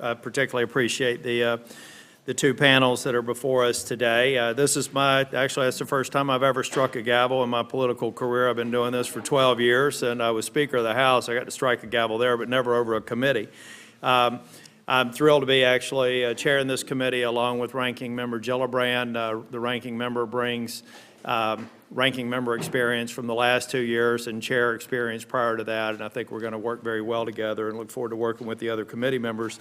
I particularly appreciate the two panels that are before us today. Actually, that's the first time I've ever struck a gavel in my political career. I've been doing this for 12 years, and I was Speaker of the House. I got to strike a gavel there, but never over a committee. I'm thrilled to be actually chairing this committee along with Ranking Member Gillibrand. The Ranking Member brings ranking member experience from the last 2 years and chair experience prior to that, and I think we're going to work very well together and look forward to working with the other committee members.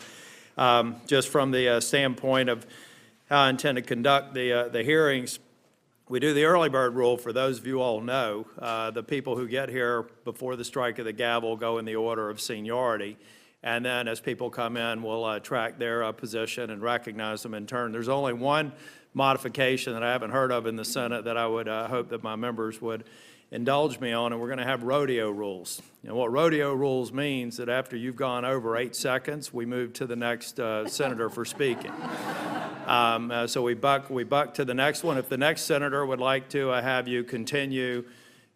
Just from the standpoint of how I intend to conduct the hearings, we do the early bird rule. For those of you all know, the people who get here before the strike of the gavel go in the order of seniority. And then as people come in, we'll track their position and recognize them in turn. There's only one modification that I haven't heard of in the Senate that I would hope that my members would indulge me on, and we're going to have rodeo rules. You know, what rodeo rules means that after you've gone over 8 seconds, we move to the next senator for speaking. So we buck to the next one. If the next senator would like to have you continue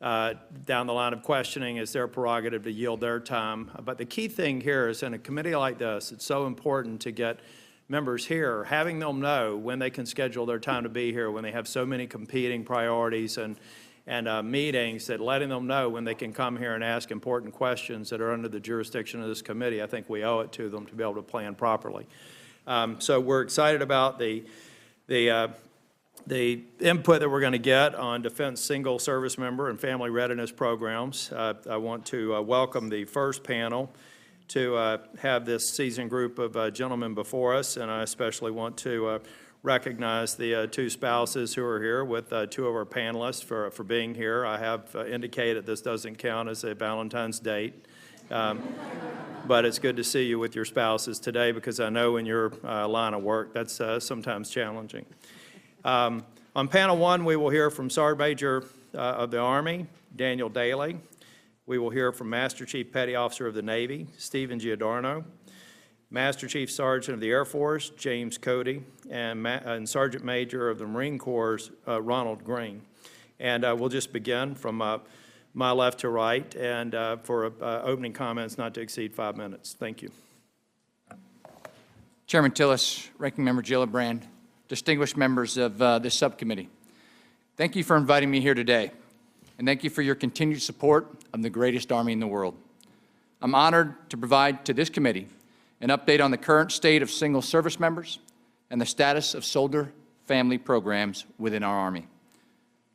down the line of questioning, it's their prerogative to yield their time. But the key thing here is in a committee like this, it's so important to get members here, having them know when they can schedule their time to be here, when they have so many competing priorities and meetings, that letting them know when they can come here and ask important questions that are under the jurisdiction of this committee. I think we owe it to them to be able to plan properly. So we're excited about the input that we're going to get on defense single service member and family readiness programs. I want to welcome the first panel to have this seasoned group of gentlemen before us, and I especially want to recognize the two spouses who are here with 2 of our panelists for being here. I have indicated this doesn't count as a Valentine's date, but it's good to see you with your spouses today, because I know in your line of work that's sometimes challenging. On panel 1, we will hear from Sergeant Major of the Army, Daniel Dailey. We will hear from Master Chief Petty Officer of the Navy, Stephen Giordano, Master Chief Sergeant of the Air Force, James Cody, and Sergeant Major of the Marine Corps, Ronald Green. And we'll just begin from my left to right, and for opening comments not to exceed 5 minutes. Thank you. Chairman Tillis, Ranking Member Gillibrand, distinguished members of this subcommittee, thank you for inviting me here today, and thank you for your continued support of the greatest Army in the world. I'm honored to provide to this committee an update on the current state of single service members and the status of soldier family programs within our Army.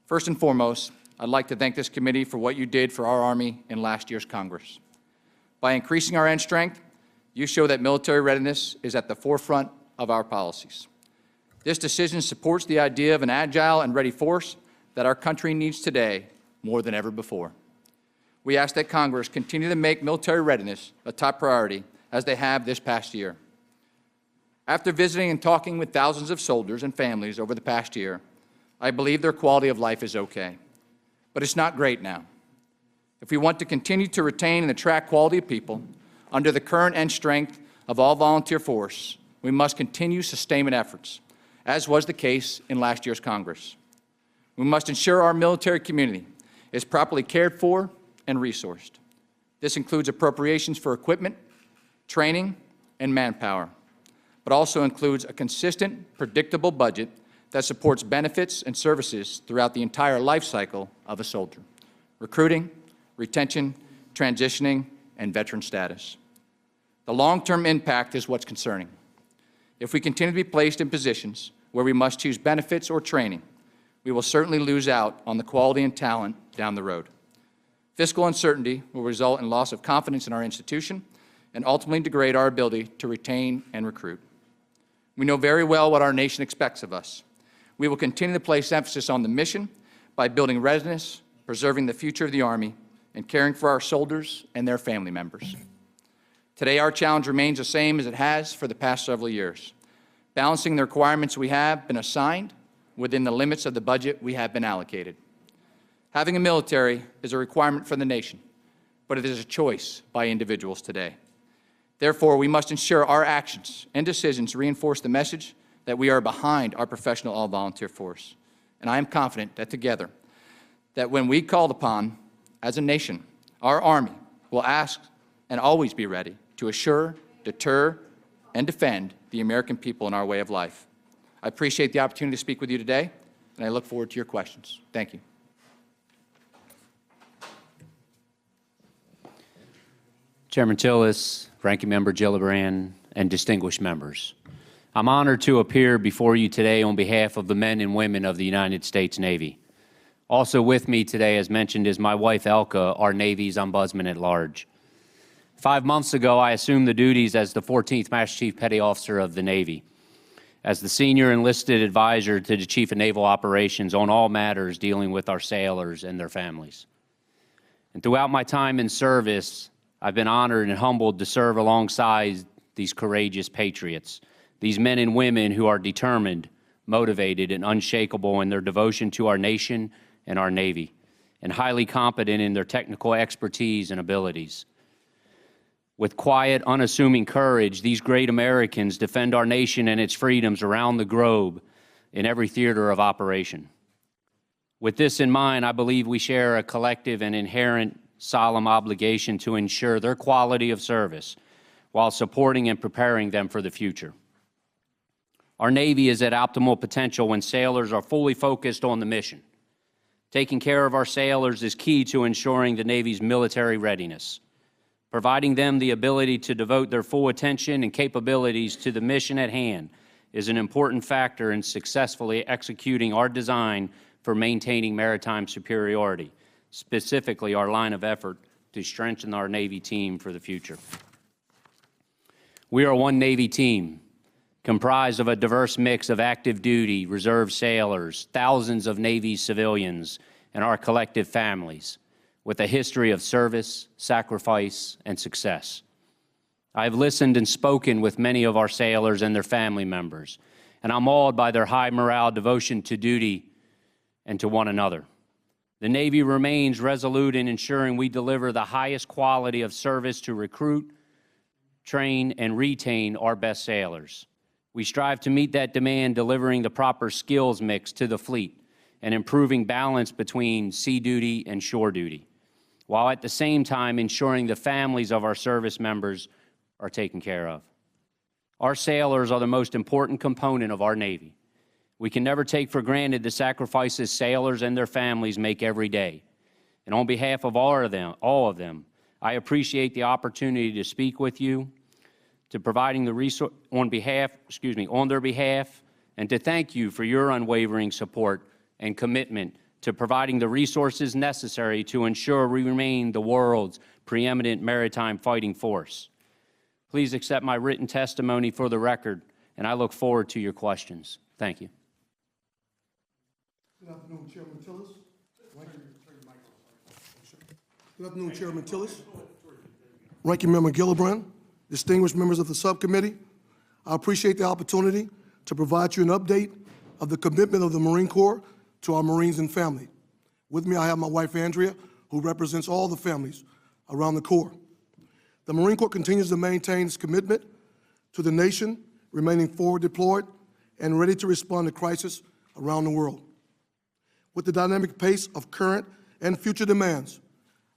First and foremost, I'd like to thank this committee for what you did for our Army in last year's Congress. By increasing our end strength, you show that military readiness is at the forefront of our policies. This decision supports the idea of an agile and ready force that our country needs today more than ever before. We ask that Congress continue to make military readiness a top priority, as they have this past year. After visiting and talking with thousands of soldiers and families over the past year, I believe their quality of life is okay. But it's not great now. If we want to continue to retain and attract quality people under the current end strength of all volunteer force, we must continue sustainment efforts, as was the case in last year's Congress. We must ensure our military community is properly cared for and resourced. This includes appropriations for equipment, training, and manpower, but also includes a consistent, predictable budget that supports benefits and services throughout the entire life cycle of a soldier: recruiting, retention, transitioning, and veteran status. The long-term impact is what's concerning. If we continue to be placed in positions where we must choose benefits or training, we will certainly lose out on the quality and talent down the road. Fiscal uncertainty will result in loss of confidence in our institution and ultimately degrade our ability to retain and recruit. We know very well what our nation expects of us. We will continue to place emphasis on the mission by building readiness, preserving the future of the Army, and caring for our soldiers and their family members. Today, our challenge remains the same as it has for the past several years: balancing the requirements we have been assigned within the limits of the budget we have been allocated. Having a military is a requirement for the nation, but it is a choice by individuals today. Therefore, we must ensure our actions and decisions reinforce the message that we are behind our professional all-volunteer force. And I am confident that together, that when we called upon as a nation, our Army will ask and always be ready to assure, deter, and defend the American people and our way of life. I appreciate the opportunity to speak with you today, and I look forward to your questions. Thank you. Chairman Tillis, Ranking Member Gillibrand, and distinguished members. I'm honored to appear before you today on behalf of the men and women of the United States Navy. Also with me today, as mentioned, is my wife, Elka, our Navy's Ombudsman at Large. 5 months ago, I assumed the duties as the 14th Master Chief Petty Officer of the Navy, as the senior enlisted advisor to the Chief of Naval Operations on all matters dealing with our sailors and their families. And throughout my time in service, I've been honored and humbled to serve alongside these courageous patriots, these men and women who are determined, motivated, and unshakable in their devotion to our nation and our Navy, and highly competent in their technical expertise and abilities. With quiet, unassuming courage, these great Americans defend our nation and its freedoms around the globe in every theater of operation. With this in mind, I believe we share a collective and inherent solemn obligation to ensure their quality of service while supporting and preparing them for the future. Our Navy is at optimal potential when sailors are fully focused on the mission. Taking care of our sailors is key to ensuring the Navy's military readiness. Providing them the ability to devote their full attention and capabilities to the mission at hand is an important factor in successfully executing our design for maintaining maritime superiority, specifically our line of effort to strengthen our Navy team for the future. We are one Navy team, comprised of a diverse mix of active duty, reserve sailors, thousands of Navy civilians, and our collective families, with a history of service, sacrifice, and success. I have listened and spoken with many of our sailors and their family members, and I'm awed by their high morale, devotion to duty, and to one another. The Navy remains resolute in ensuring we deliver the highest quality of service to recruit, train, and retain our best sailors. We strive to meet that demand, delivering the proper skills mix to the fleet and improving balance between sea duty and shore duty, while at the same time ensuring the families of our service members are taken care of. Our sailors are the most important component of our Navy. We can never take for granted the sacrifices sailors and their families make every day. And on behalf of all of them, I appreciate the opportunity to speak with you, to providing the resource on their behalf, and to thank you for your unwavering support and commitment to providing the resources necessary to ensure we remain the world's preeminent maritime fighting force. Please accept my written testimony for the record, and I look forward to your questions. Thank you. Good afternoon, Chairman Tillis. Good afternoon, Chairman Tillis, Ranking Member Gillibrand, distinguished members of the subcommittee. I appreciate the opportunity to provide you an update of the commitment of the Marine Corps to our Marines and family. With me, I have my wife, Andrea, who represents all the families around the Corps. The Marine Corps continues to maintain its commitment to the nation, remaining forward deployed and ready to respond to crises around the world. With the dynamic pace of current and future demands,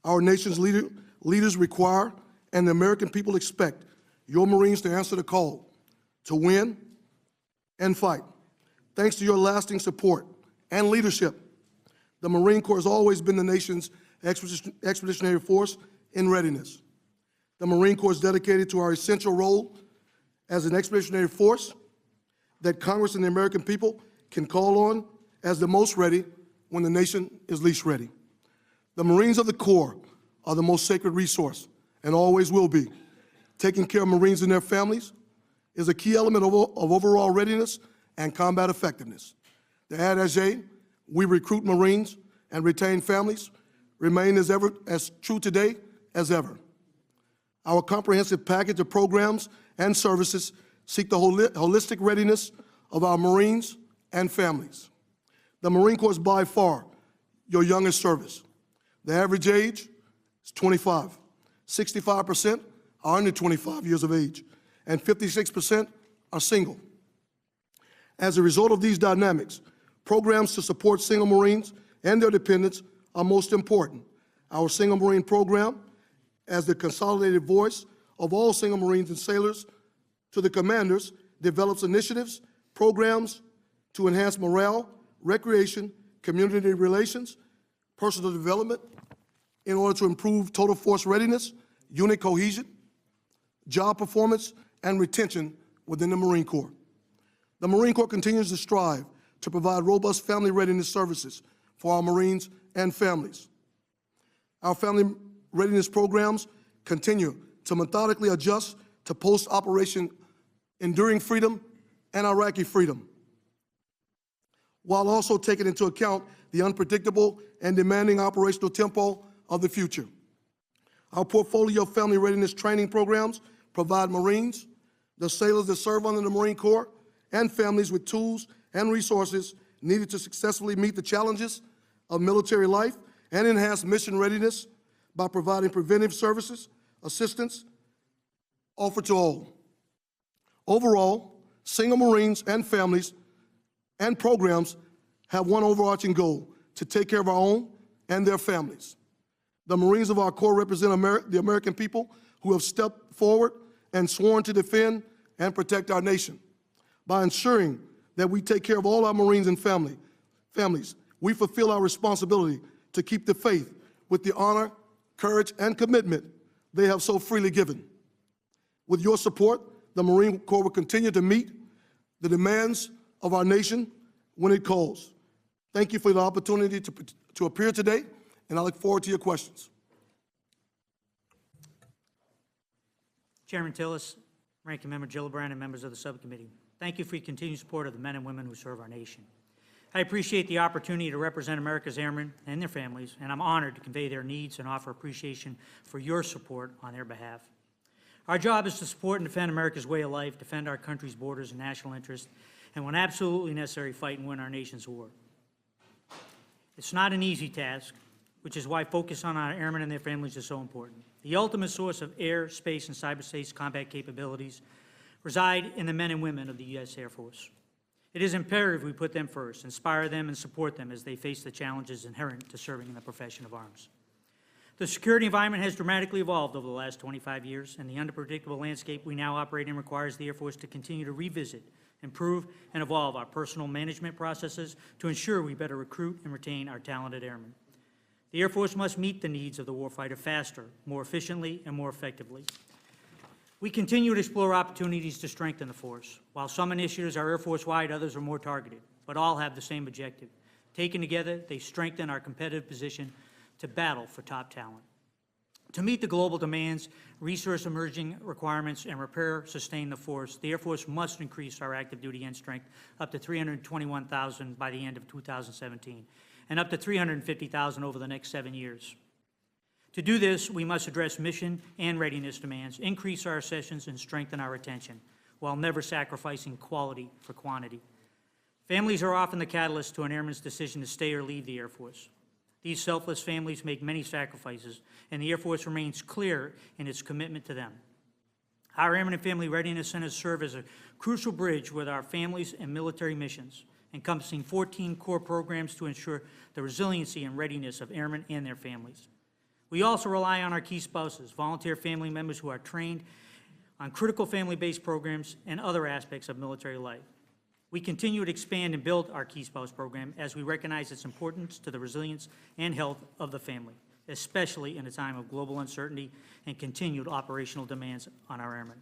our nation's leaders require and the American people expect your Marines to answer the call to win and fight. Thanks to your lasting support and leadership, the Marine Corps has always been the nation's expeditionary force in readiness. The Marine Corps is dedicated to our essential role as an expeditionary force that Congress and the American people can call on as the most ready when the nation is least ready. The Marines of the Corps are the most sacred resource and always will be. Taking care of Marines and their families is a key element of overall readiness and combat effectiveness. The adage, we recruit Marines and retain families, remain as true today as ever. Our comprehensive package of programs and services seek the holistic readiness of our Marines and families. The Marine Corps is by far your youngest service. The average age is 25. 65% are under 25 years of age, and 56% are single. As a result of these dynamics, programs to support single Marines and their dependents are most important. Our Single Marine Program, as the consolidated voice of all single Marines and sailors to the commanders, develops initiatives, programs to enhance morale, recreation, community relations, personal development in order to improve total force readiness, unit cohesion, job performance, and retention within the Marine Corps. The Marine Corps continues to strive to provide robust family readiness services for our Marines and families. Our family readiness programs continue to methodically adjust to post-operation enduring freedom and Iraqi freedom, while also taking into account the unpredictable and demanding operational tempo of the future. Our portfolio of family readiness training programs provide Marines, the sailors that serve under the Marine Corps, and families with tools and resources needed to successfully meet the challenges of military life and enhance mission readiness by providing preventive services, assistance offered to all. Overall, single Marines and families and programs have one overarching goal: to take care of our own and their families. The Marines of our Corps represent the American people who have stepped forward and sworn to defend and protect our nation. By ensuring that we take care of all our Marines and families, we fulfill our responsibility to keep the faith with the honor, courage, and commitment they have so freely given. With your support, the Marine Corps will continue to meet the demands of our nation when it calls. Thank you for the opportunity to appear today, and I look forward to your questions. Chairman Tillis, Ranking Member Gillibrand, and members of the subcommittee, thank you for your continued support of the men and women who serve our nation. I appreciate the opportunity to represent America's airmen and their families, and I'm honored to convey their needs and offer appreciation for your support on their behalf. Our job is to support and defend America's way of life, defend our country's borders and national interests, and when absolutely necessary, fight and win our nation's war. It's not an easy task, which is why focus on our airmen and their families is so important. The ultimate source of air, space, and cyberspace combat capabilities reside in the men and women of the U.S. Air Force. It is imperative we put them first, inspire them, and support them as they face the challenges inherent to serving in the profession of arms. The security environment has dramatically evolved over the last 25 years, and the unpredictable landscape we now operate in requires the Air Force to continue to revisit, improve, and evolve our personnel management processes to ensure we better recruit and retain our talented airmen. The Air Force must meet the needs of the warfighter faster, more efficiently, and more effectively. We continue to explore opportunities to strengthen the force. While some initiatives are Air Force-wide, others are more targeted, but all have the same objective. Taken together, they strengthen our competitive position to battle for top talent. To meet the global demands, resource emerging requirements, and repair, sustain the force, the Air Force must increase our active duty end strength up to 321,000 by the end of 2017, and up to 350,000 over the next 7 years. To do this, we must address mission and readiness demands, increase our sessions, and strengthen our retention, while never sacrificing quality for quantity. Families are often the catalyst to an airman's decision to stay or leave the Air Force. These selfless families make many sacrifices, and the Air Force remains clear in its commitment to them. Our Airmen and Family Readiness Centers serve as a crucial bridge with our families and military missions, encompassing 14 core programs to ensure the resiliency and readiness of airmen and their families. We also rely on our key spouses, volunteer family members who are trained on critical family-based programs and other aspects of military life. We continue to expand and build our Key Spouse program as we recognize its importance to the resilience and health of the family, especially in a time of global uncertainty and continued operational demands on our airmen.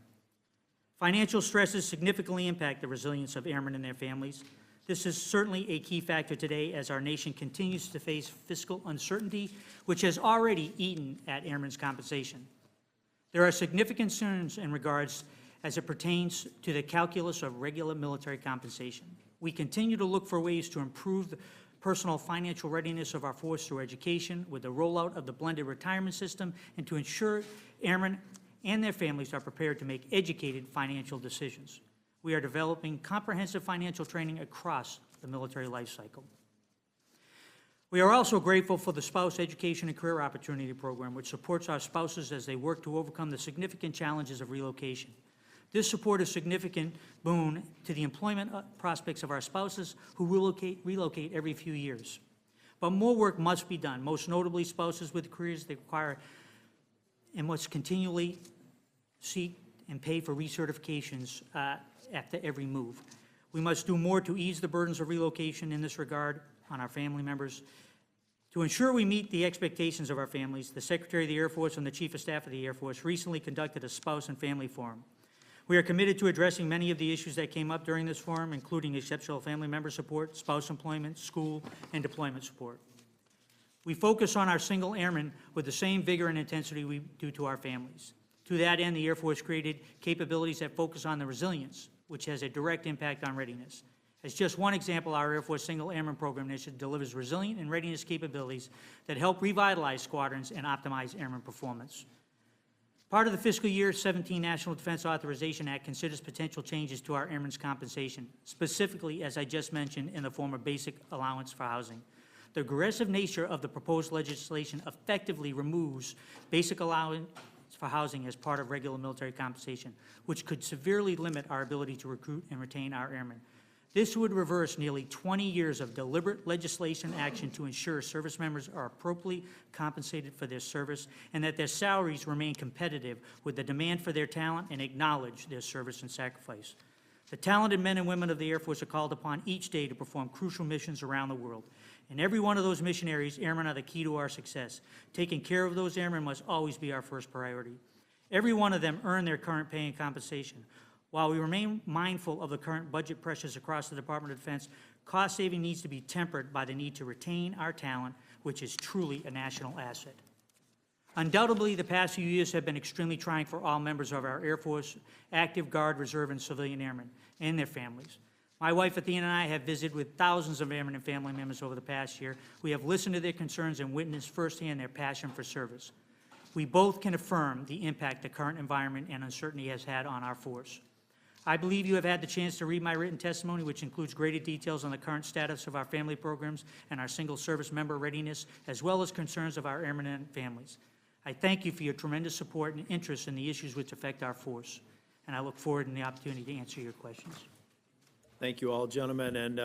Financial stresses significantly impact the resilience of airmen and their families. This is certainly a key factor today as our nation continues to face fiscal uncertainty, which has already eaten at airmen's compensation. There are significant concerns in regards as it pertains to the calculus of regular military compensation. We continue to look for ways to improve the personal financial readiness of our force through education with the rollout of the blended retirement system and to ensure airmen and their families are prepared to make educated financial decisions. We are developing comprehensive financial training across the military life cycle. We are also grateful for the Spouse Education and Career Opportunity Program, which supports our spouses as they work to overcome the significant challenges of relocation. This support is a significant boon to the employment prospects of our spouses who relocate every few years. But more work must be done, most notably spouses with careers that require and must continually seek and pay for recertifications after every move. We must do more to ease the burdens of relocation in this regard on our family members. To ensure we meet the expectations of our families, the Secretary of the Air Force and the Chief of Staff of the Air Force recently conducted a spouse and family forum. We are committed to addressing many of the issues that came up during this forum, including exceptional family member support, spouse employment, school, and deployment support. We focus on our single airmen with the same vigor and intensity we do to our families. To that end, the Air Force created capabilities that focus on the resilience, which has a direct impact on readiness. As just one example, our Air Force Single Airman Program initiative delivers resilient and readiness capabilities that help revitalize squadrons and optimize airman performance. Part of the fiscal year 17 National Defense Authorization Act considers potential changes to our airmen's compensation, specifically, as I just mentioned, in the form of basic allowance for housing. The aggressive nature of the proposed legislation effectively removes basic allowance for housing as part of regular military compensation, which could severely limit our ability to recruit and retain our airmen. This would reverse nearly 20 years of deliberate legislation action to ensure service members are appropriately compensated for their service and that their salaries remain competitive with the demand for their talent and acknowledge their service and sacrifice. The talented men and women of the Air Force are called upon each day to perform crucial missions around the world. In every one of those missionaries, airmen are the key to our success. Taking care of those airmen must always be our first priority. Every one of them earn their current pay and compensation. While we remain mindful of the current budget pressures across the Department of Defense, cost saving needs to be tempered by the need to retain our talent, which is truly a national asset. Undoubtedly, the past few years have been extremely trying for all members of our Air Force, active Guard, Reserve, and civilian airmen, and their families. My wife, Athena, and I have visited with thousands of airmen and family members over the past year. We have listened to their concerns and witnessed firsthand their passion for service. We both can affirm the impact the current environment and uncertainty has had on our force. I believe you have had the chance to read my written testimony, which includes greater details on the current status of our family programs and our single service member readiness, as well as concerns of our airmen and families. I thank you for your tremendous support and interest in the issues which affect our force, and I look forward to the opportunity to answer your questions. Thank you all, gentlemen, and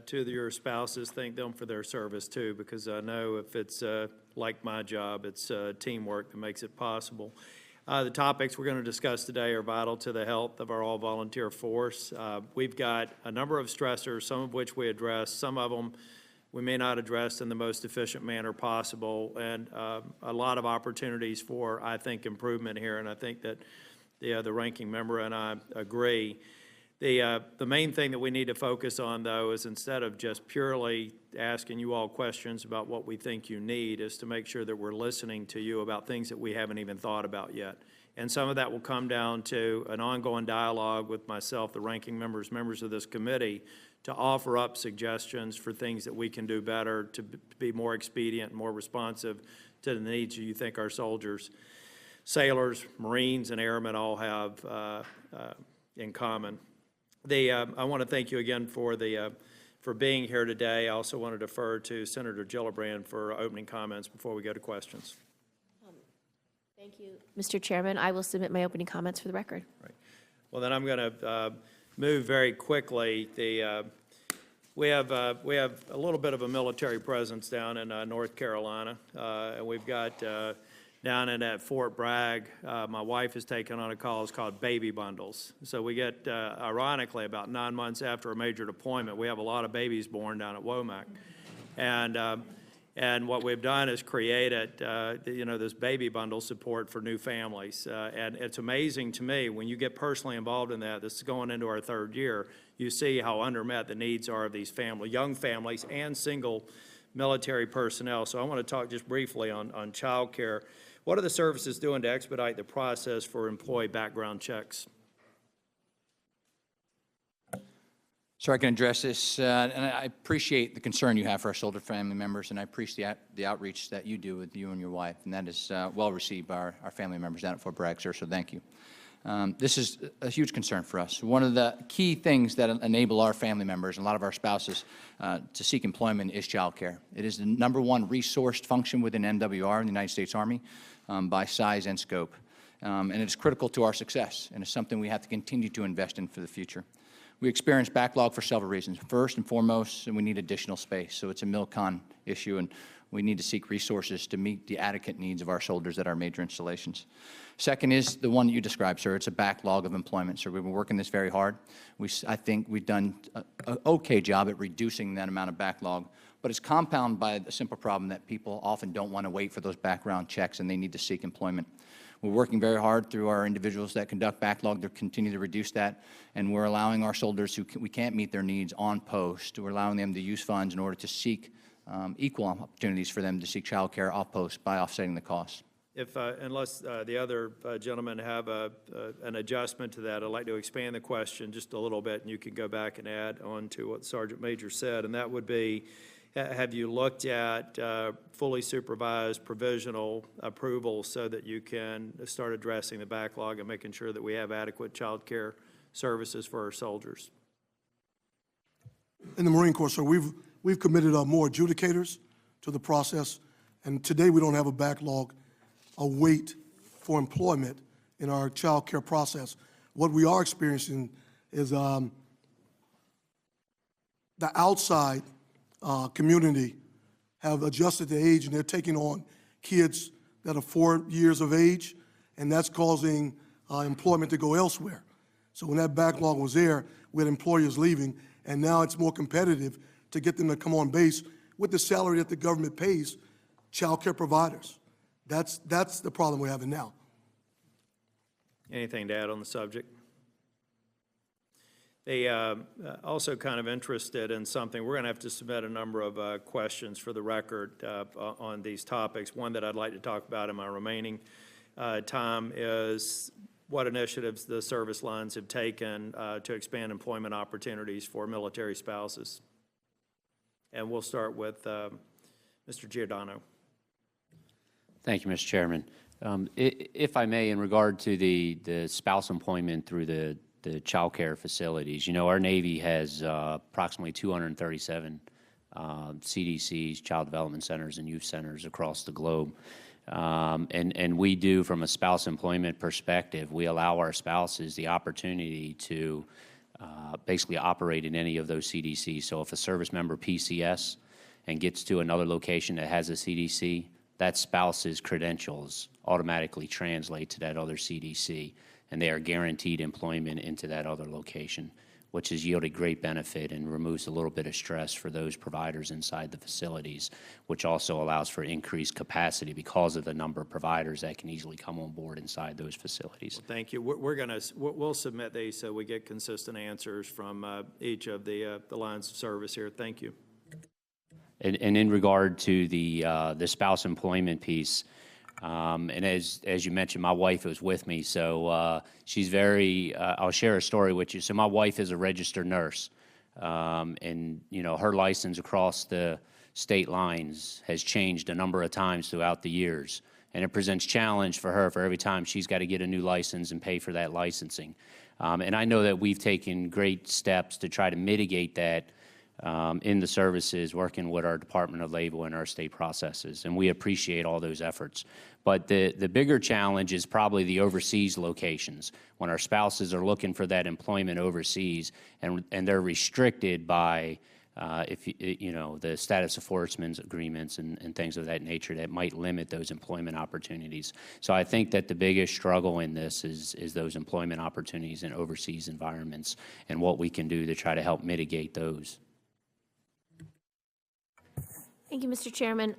to your spouses, thank them for their service too, because I know if it's like my job, it's teamwork that makes it possible. The topics we're going to discuss today are vital to the health of our all-volunteer force. We've got a number of stressors, some of which we address, some of them we may not address in the most efficient manner possible, and a lot of opportunities for, I think, improvement here, and I think that the ranking member and I agree. The main thing that we need to focus on, though, is instead of just purely asking you all questions about what we think you need, is to make sure that we're listening to you about things that we haven't even thought about yet. And some of that will come down to an ongoing dialogue with myself, the ranking members of this committee, to offer up suggestions for things that we can do better, to be more expedient, more responsive to the needs you think our soldiers, sailors, Marines, and airmen all have in common. I want to thank you again for being here today. I also want to defer to Senator Gillibrand for opening comments before we go to questions. Thank you, Mr. Chairman. I will submit my opening comments for the record. Right. Well, then I'm going to move very quickly. We have a little bit of a military presence down in North Carolina, and we've got down in at Fort Bragg, my wife has taken on a cause called baby bundles. So we get, ironically, about 9 months after a major deployment, we have a lot of babies born down at Womack. And what we've done is created, this baby bundle support for new families. And it's amazing to me, when you get personally involved in that, this is going into our 3rd year, you see how undermet the needs are of these young families and single military personnel. So I want to talk just briefly on child care. What are the services doing to expedite the process for employee background checks? So I can address this, and I appreciate the concern you have for our soldier family members, and I appreciate the outreach that you do with you and your wife, and that is well received by our family members down at Fort Bragg, sir, so thank you. This is a huge concern for us. One of the key things that enable our family members and a lot of our spouses to seek employment is child care. It is the #1 resourced function within MWR in the United States Army by size and scope. and it's critical to our success, and it's something we have to continue to invest in for the future. We experience backlog for several reasons. First and foremost, we need additional space, so it's a MILCON issue, and we need to seek resources to meet the adequate needs of our soldiers at our major installations. Second is the one that you described, sir. It's a backlog of employment. So we've been working this very hard. I think we've done an okay job at reducing that amount of backlog, but it's compounded by the simple problem that people often don't want to wait for those background checks, and they need to seek employment. We're working very hard through our individuals that conduct backlog to continue to reduce that, and we're allowing our soldiers who we can't meet their needs on post, we're allowing them to use funds in order to seek equal opportunities for them to seek child care off post by offsetting the costs. Unless the other gentlemen have an adjustment to that, I'd like to expand the question just a little bit, and you can go back and add on to what Sergeant Major said, and that would be, have you looked at fully supervised provisional approval so that you can start addressing the backlog and making sure that we have adequate child care services for our soldiers? In the Marine Corps, sir, we've committed more adjudicators to the process, and today we don't have a backlog, a wait for employment in our child care process. What we are experiencing is the outside community have adjusted the age, and they're taking on kids that are 4 years of age, and that's causing employment to go elsewhere. So when that backlog was there, we had employers leaving, and now it's more competitive to get them to come on base with the salary that the government pays child care providers. That's the problem we're having now. Anything to add on the subject? They also kind of interested in something. We're going to have to submit a number of questions for the record on these topics. One that I'd like to talk about in my remaining time is what initiatives the service lines have taken to expand employment opportunities for military spouses. And we'll start with Mr. Giordano. Thank you, Mr. Chairman. If I may, in regard to the spouse employment through the child care facilities, you know, our Navy has approximately 237 CDCs, Child Development Centers, and Youth Centers across the globe. And we do, from a spouse employment perspective, we allow our spouses the opportunity to basically operate in any of those CDCs. So if a service member PCS and gets to another location that has a CDC, that spouse's credentials automatically translate to that other CDC, and they are guaranteed employment into that other location, which has yielded great benefit and removes a little bit of stress for those providers inside the facilities, which also allows for increased capacity because of the number of providers that can easily come on board inside those facilities. Well, thank you. We'll submit these so we get consistent answers from each of the lines of service here. Thank you. And in regard to the spouse employment piece, and as you mentioned, my wife was with me, so she's very. I'll share a story with you. So my wife is a registered nurse, and you know her license across the state lines has changed a number of times throughout the years, and it presents challenge for her for every time she's got to get a new license and pay for that licensing. And I know that we've taken great steps to try to mitigate that. In the services, working with our Department of Labor and our state processes, and we appreciate all those efforts. But the bigger challenge is probably the overseas locations, when our spouses are looking for that employment overseas, and they're restricted by the status enforcement agreements and things of that nature that might limit those employment opportunities. So I think that the biggest struggle in this is those employment opportunities in overseas environments and what we can do to try to help mitigate those. Thank you, Mr. Chairman.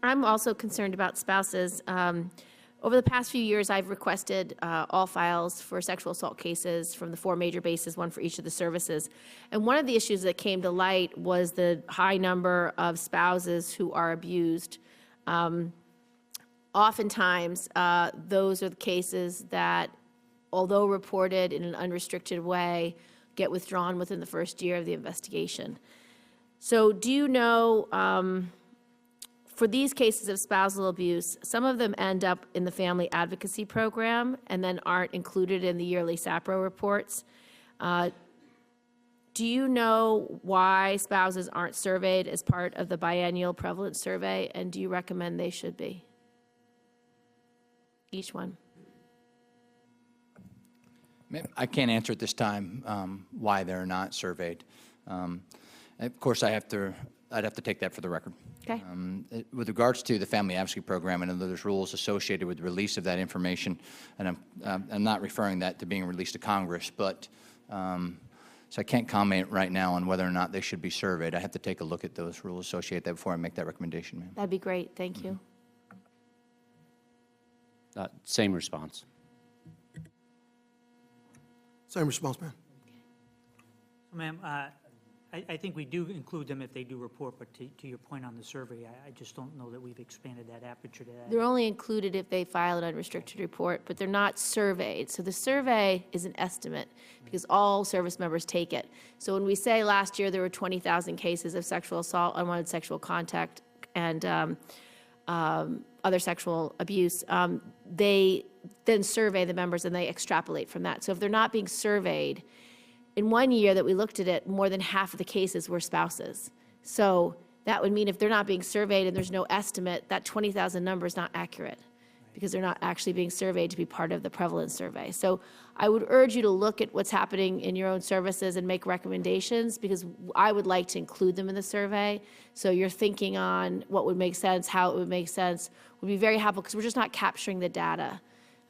I'm also concerned about spouses. Over the past few years, I've requested all files for sexual assault cases from the 4 major bases, one for each of the services. And one of the issues that came to light was the high number of spouses who are abused. Oftentimes, those are the cases that, although reported in an unrestricted way, get withdrawn within the first year of the investigation. So do you know, for these cases of spousal abuse, some of them end up in the family advocacy program and then aren't included in the yearly SAPRO reports. Do you know why spouses aren't surveyed as part of the biennial prevalence survey, and do you recommend they should be? each one. I can't answer at this time why they're not surveyed. Of course, I'd have to take that for the record. Okay. With regards to the Family Advocacy Program, I know there's rules associated with the release of that information, and I'm not referring that to being released to Congress, but so I can't comment right now on whether or not they should be surveyed. I have to take a look at those rules associated with that before I make that recommendation, ma'am. That'd be great. Thank you. Same response. Same response, ma'am. Ma'am, I think we do include them if they do report, but to your point on the survey, I just don't know that we've expanded that aperture to that. They're only included if they file an unrestricted report, but they're not surveyed. So the survey is an estimate because all service members take it. So when we say last year there were 20,000 cases of sexual assault, unwanted sexual contact, and other sexual abuse, they then survey the members and they extrapolate from that. So if they're not being surveyed, in 1 year that we looked at it, more than half of the cases were spouses. So that would mean if they're not being surveyed and there's no estimate, that 20,000 number is not accurate because they're not actually being surveyed to be part of the prevalence survey. So I would urge you to look at what's happening in your own services and make recommendations because I would like to include them in the survey. So you're thinking on what would make sense, how it would make sense, would be very helpful because we're just not capturing the data.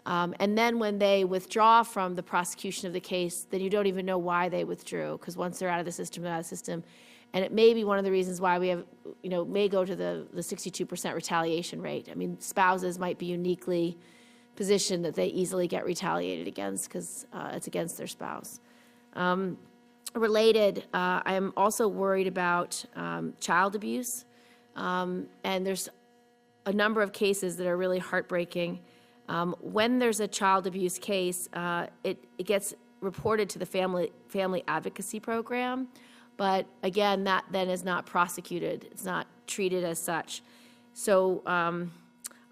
And then when they withdraw from the prosecution of the case, then you don't even know why they withdrew, because once they're out of the system, they're out of the system. And it may be one of the reasons why we have, may go to the 62% retaliation rate. I mean, spouses might be uniquely positioned that they easily get retaliated against because it's against their spouse. Related, I am also worried about child abuse. And there's a number of cases that are really heartbreaking. When there's a child abuse case, it gets reported to the family advocacy program, but again, that then is not prosecuted. It's not treated as such. So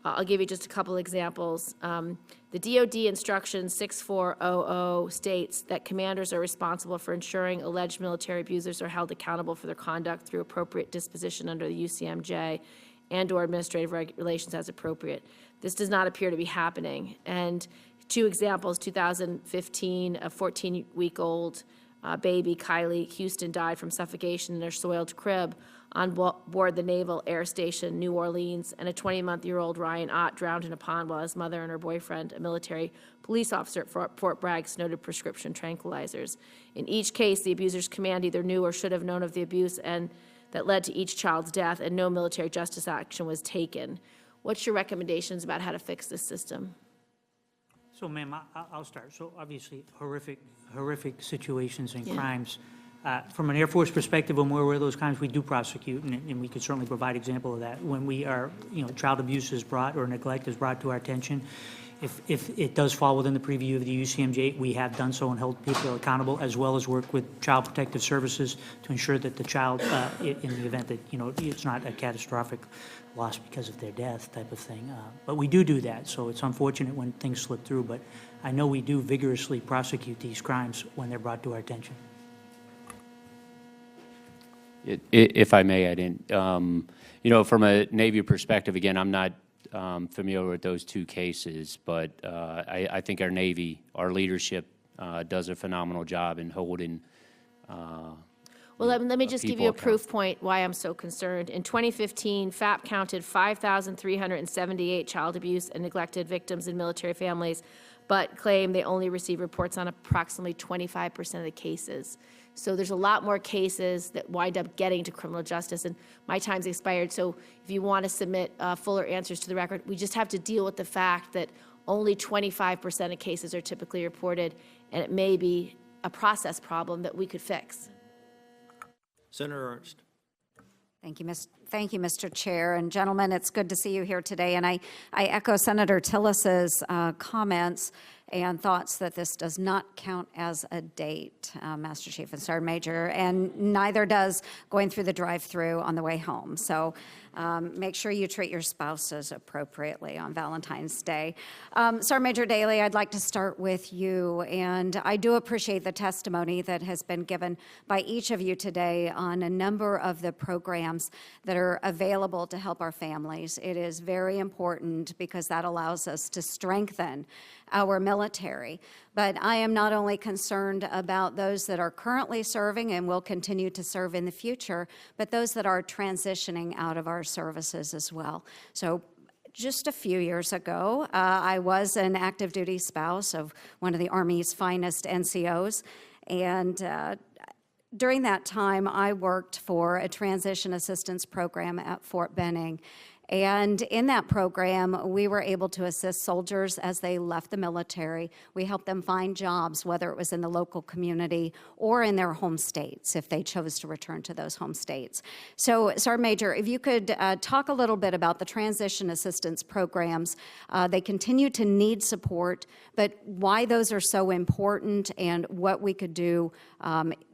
I'll give you just a couple examples. The DoD Instruction 6400 states that commanders are responsible for ensuring alleged military abusers are held accountable for their conduct through appropriate disposition under the UCMJ and/or administrative regulations as appropriate. This does not appear to be happening. And two examples, 2015, a 14-week-old baby, Kylie Houston, died from suffocation in her soiled crib on board the Naval Air Station, New Orleans, and a 20-month-old Ryan Ott drowned in a pond while his mother and her boyfriend, a military police officer at Fort Bragg, snorted prescription tranquilizers. In each case, the abuser's command either knew or should have known of the abuse and that led to each child's death, and no military justice action was taken. What's your recommendations about how to fix this system? So, ma'am, I'll start. So, obviously, horrific situations and crimes. From an Air Force perspective, when we're aware of those crimes, we do prosecute, and we could certainly provide example of that. When we are, child abuse is brought or neglect is brought to our attention, if it does fall within the preview of the UCMJ, we have done so and held people accountable, as well as work with Child Protective Services to ensure that the child, in the event that, it's not a catastrophic loss because of their death type of thing. But we do that, so it's unfortunate when things slip through, but I know we do vigorously prosecute these crimes when they're brought to our attention. If I may add in, from a Navy perspective, again, I'm not familiar with those two cases, but I think our Navy, our leadership does a phenomenal job in holding. Well, let me just give you a proof point why I'm so concerned. In 2015, FAP counted 5,378 child abuse and neglected victims in military families, but claimed they only received reports on approximately 25% of the cases. So there's a lot more cases that wind up getting to criminal justice, and my time's expired, so if you want to submit fuller answers to the record, we just have to deal with the fact that only 25% of cases are typically reported, and it may be a process problem that we could fix. Senator Ernst. Thank you, Mr. Chair. And gentlemen, it's good to see you here today. And I echo Senator Tillis's comments and thoughts that this does not count as a date, Master Chief and Sergeant Major, and neither does going through the drive-through on the way home. So Make sure you treat your spouses appropriately on Valentine's Day. Sergeant Major Dailey, I'd like to start with you, and I do appreciate the testimony that has been given by each of you today on a number of the programs that are available to help our families. It is very important because that allows us to strengthen our military. But I am not only concerned about those that are currently serving and will continue to serve in the future, but those that are transitioning out of our services as well. So just a few years ago, I was an active duty spouse of one of the Army's finest NCOs, and during that time, I worked for a transition assistance program at Fort Benning. And in that program, we were able to assist soldiers as they left the military. We helped them find jobs, whether it was in the local community or in their home states, if they chose to return to those home states. So, Sergeant Major, if you could talk a little bit about the transition assistance programs. They continue to need support, but why those are so important and what we could do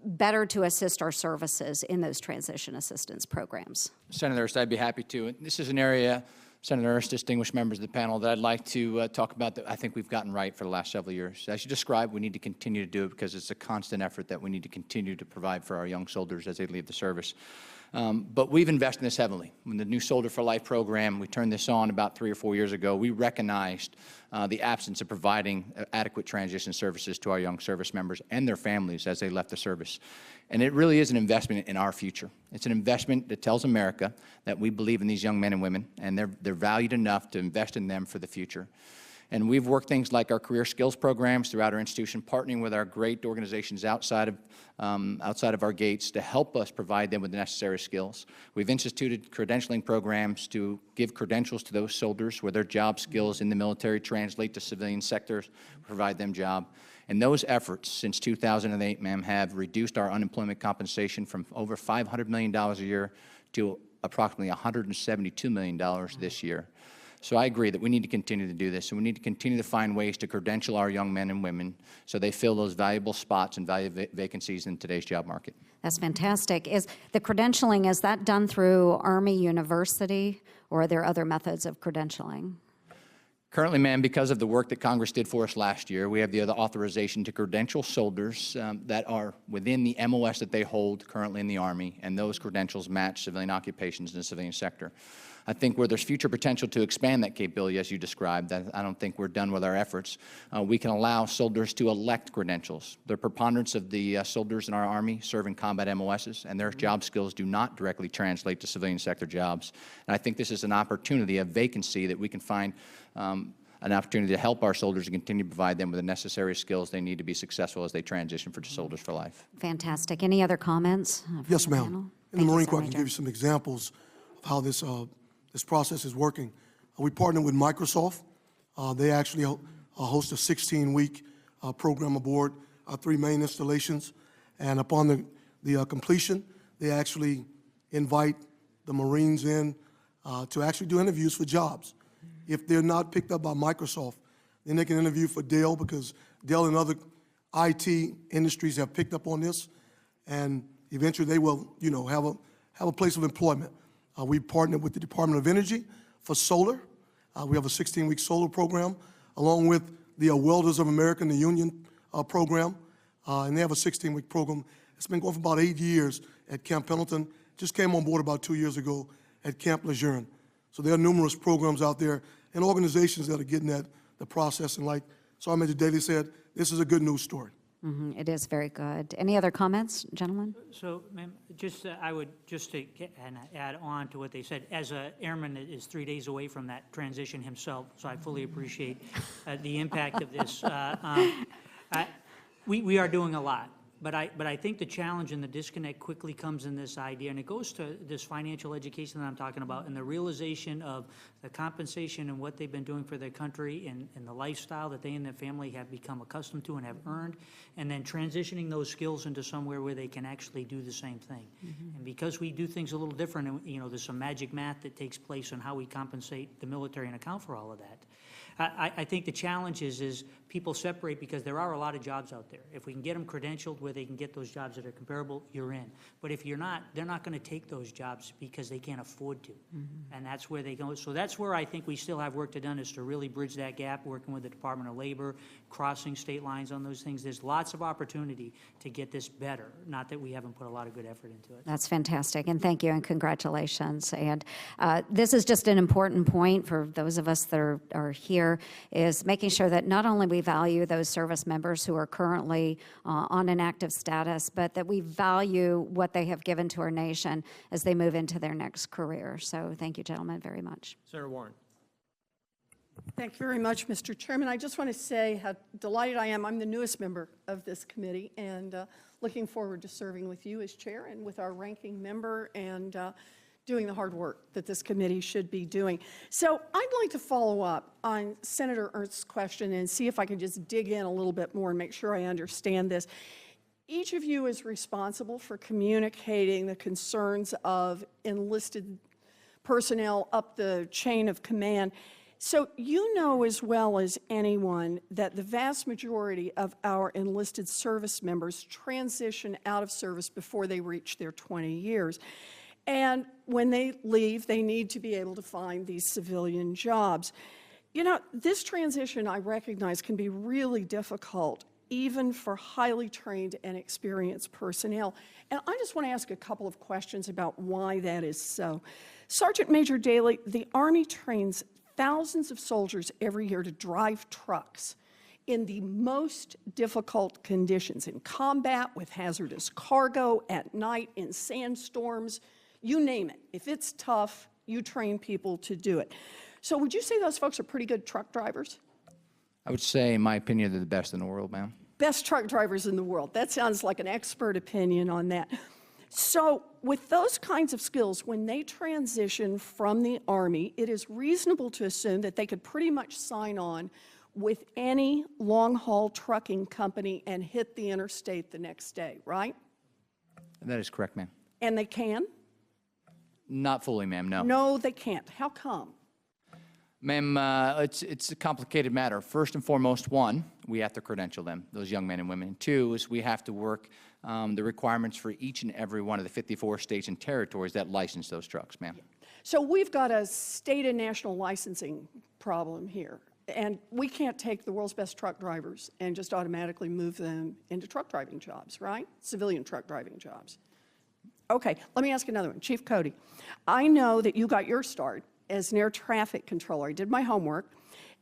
better to assist our services in those transition assistance programs. Senator Ernst, I'd be happy to. This is an area, Senator Ernst, distinguished members of the panel, that I'd like to talk about that I think we've gotten right for the last several years. As you described, we need to continue to do it because it's a constant effort that we need to continue to provide for our young soldiers as they leave the service. But we've invested in this heavily. When the new Soldier for Life program, we turned this on about 3 or 4 years ago, we recognized the absence of providing adequate transition services to our young service members and their families as they left the service. And it really is an investment in our future. It's an investment that tells America that we believe in these young men and women, and they're valued enough to invest in them for the future. And we've worked things like our career skills programs throughout our institution, partnering with our great organizations outside of our gates to help us provide them with the necessary skills. We've instituted credentialing programs to give credentials to those soldiers where their job skills in the military translate to civilian sectors, provide them job. And those efforts since 2008, ma'am, have reduced our unemployment compensation from over $500 million a year to approximately $172 million this year. So I agree that we need to continue to do this, and we need to continue to find ways to credential our young men and women so they fill those valuable spots and valuable vacancies in today's job market. That's fantastic. Is the credentialing, is that done through Army University, or are there other methods of credentialing? Currently, ma'am, because of the work that Congress did for us last year, we have the other authorization to credential soldiers that are within the MOS that they hold currently in the Army, and those credentials match civilian occupations in the civilian sector. I think where there's future potential to expand that capability, as you described, that I don't think we're done with our efforts. We can allow soldiers to elect credentials. The preponderance of the soldiers in our Army serve in combat MOSs, and their job skills do not directly translate to civilian sector jobs. And I think this is an opportunity, a vacancy that we can find an opportunity to help our soldiers and continue to provide them with the necessary skills they need to be successful as they transition for Soldiers for Life. Fantastic. Any other comments? Yes, ma'am. In the Marine Corps, I can give you some examples of how this process is working. We partner with Microsoft. They actually host a 16-week program aboard our 3 main installations. And upon the completion, they actually invite the Marines in to actually do interviews for jobs. If they're not picked up by Microsoft, then they can interview for Dell, because Dell and other IT industries have picked up on this, and eventually they will, have a place of employment. We partnered with the Department of Energy for solar. We have a 16-week solar program, along with the Welders of America and the Union program, and they have a 16-week program. It's been going for about 8 years at Camp Pendleton. Just came on board about 2 years ago at Camp Lejeune. So there are numerous programs out there and organizations that are getting at the process. And like Sergeant Major Dailey said, this is a good news story. It is very good. Any other comments, gentlemen? So, ma'am, I would just to add on to what they said. As an airman that is 3 days away from that transition himself, so I fully appreciate the impact of this. We are doing a lot. But I think the challenge and the disconnect quickly comes in this idea, and it goes to this financial education that I'm talking about, and the realization of the compensation and what they've been doing for their country and the lifestyle that they and their family have become accustomed to and have earned, and then transitioning those skills into somewhere where they can actually do the same thing. And because we do things a little different, and there's some magic math that takes place on how we compensate the military and account for all of that. I think the challenge is people separate because there are a lot of jobs out there. If we can get them credentialed where they can get those jobs that are comparable, you're in. But if you're not, they're not going to take those jobs because they can't afford to. And that's where they go. So that's where I think we still have work to done, is to really bridge that gap, working with the Department of Labor, crossing state lines on those things. There's lots of opportunity to get this better, not that we haven't put a lot of good effort into it. That's fantastic, and thank you, and congratulations. And this is just an important point for those of us that are here, is making sure that not only we value those service members who are currently on an active status, but that we value what they have given to our nation as they move into their next career. So thank you, gentlemen, very much. Senator Warren. Thank you very much, Mr. Chairman. I just want to say how delighted I am. I'm the newest member of this committee, and looking forward to serving with you as chair and with our ranking member, and doing the hard work that this committee should be doing. So I'd like to follow up on Senator Ernst's question and see if I can just dig in a little bit more and make sure I understand this. Each of you is responsible for communicating the concerns of enlisted personnel up the chain of command. So you know as well as anyone that the vast majority of our enlisted service members transition out of service before they reach their 20 years. And when they leave, they need to be able to find these civilian jobs. You know, this transition, I recognize, can be really difficult, even for highly trained and experienced personnel. And I just want to ask a couple of questions about why that is so. Sergeant Major Dailey, the Army trains thousands of soldiers every year to drive trucks in the most difficult conditions, in combat, with hazardous cargo, at night, in sandstorms, you name it. If it's tough, you train people to do it. So would you say those folks are pretty good truck drivers? I would say, in my opinion, they're the best in the world, ma'am. Best truck drivers in the world. That sounds like an expert opinion on that. So with those kinds of skills, when they transition from the Army, it is reasonable to assume that they could pretty much sign on with any long-haul trucking company and hit the interstate the next day, right? That is correct, ma'am. And they can? Not fully, ma'am, no. No, they can't. How come? Ma'am, it's a complicated matter. First and foremost, one, we have to credential them, those young men and women. Two is we have to work the requirements for each and every one of the 54 states and territories that license those trucks, ma'am. So we've got a state and national licensing problem here. And we can't take the world's best truck drivers and just automatically move them into truck driving jobs, right? Civilian truck driving jobs. Okay, let me ask another one. Chief Cody, I know that you got your start as an air traffic controller. I did my homework,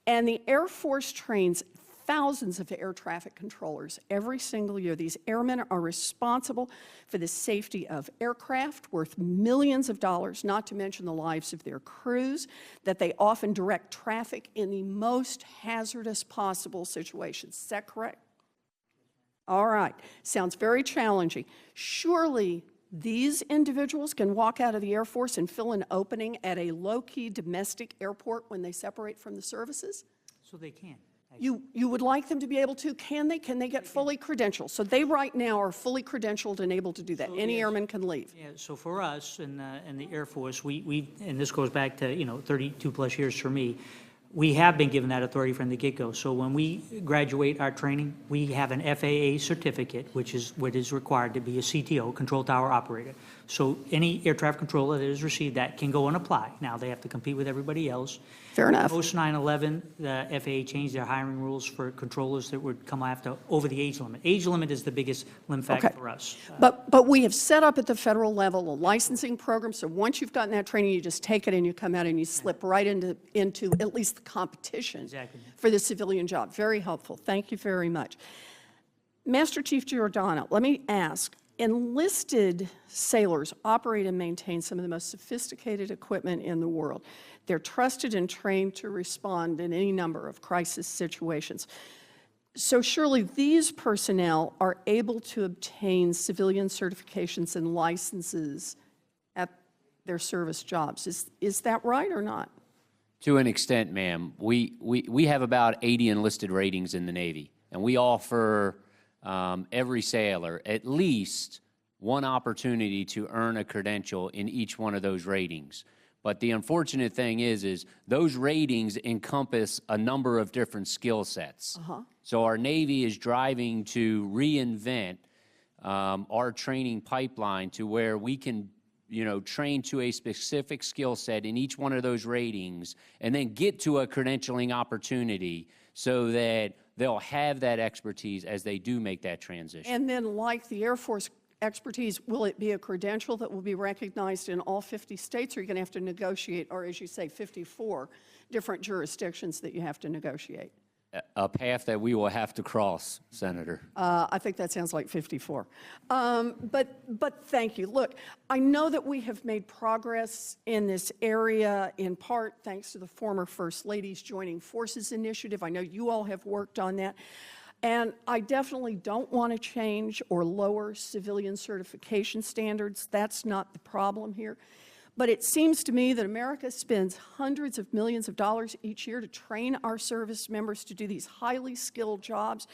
and the Air Force trains thousands of air traffic controllers every single year. These airmen are responsible for the safety of aircraft worth millions of dollars, not to mention the lives of their crews, that they often direct traffic in the most hazardous possible situations. Is that correct? All right, sounds very challenging. Surely these individuals can walk out of the Air Force and fill an opening at a low-key domestic airport when they separate from the services? So they can. You would like them to be able to? Can they? Can they get fully credentialed? So they right now are fully credentialed and able to do that. Any airman can leave. Yeah, so for us in the Air Force, we and this goes back to, 32 plus years for me, we have been given that authority from the get-go. So when we graduate our training, we have an FAA certificate, which is what is required to be a CTO, control tower operator. So any air traffic controller that has received that can go and apply. Now, they have to compete with everybody else. Fair enough. Post 9/11, the FAA changed their hiring rules for controllers that would come after over the age limit. Age limit is the biggest limit factor Okay. for us. But we have set up at the federal level a licensing program, so once you've gotten that training, you just take it and you come out and you slip right into at least the competition Exactly. for the civilian job. Very helpful. Thank you very much. Master Chief Giordano, let me ask, enlisted sailors operate and maintain some of the most sophisticated equipment in the world. They're trusted and trained to respond in any number of crisis situations. So surely these personnel are able to obtain civilian certifications and licenses at their service jobs. Is that right or not? To an extent, ma'am. We have about 80 enlisted ratings in the Navy, and we offer every sailor at least one opportunity to earn a credential in each one of those ratings. But the unfortunate thing is those ratings encompass a number of different skill sets. So our Navy is driving to reinvent our training pipeline to where we can, train to a specific skill set in each one of those ratings and then get to a credentialing opportunity so that they'll have that expertise as they do make that transition. And then, like the Air Force expertise, will it be a credential that will be recognized in all 50 states, or are you going to have to negotiate, or as you say, 54 different jurisdictions that you have to negotiate? A path that we will have to cross, Senator. I think that sounds like 54. But thank you. Look, I know that we have made progress in this area, in part thanks to the former First Lady's Joining Forces initiative. I know you all have worked on that. And I definitely don't want to change or lower civilian certification standards. That's not the problem here. But it seems to me that America spends hundreds of millions of dollars each year to train our service members to do these highly skilled jobs.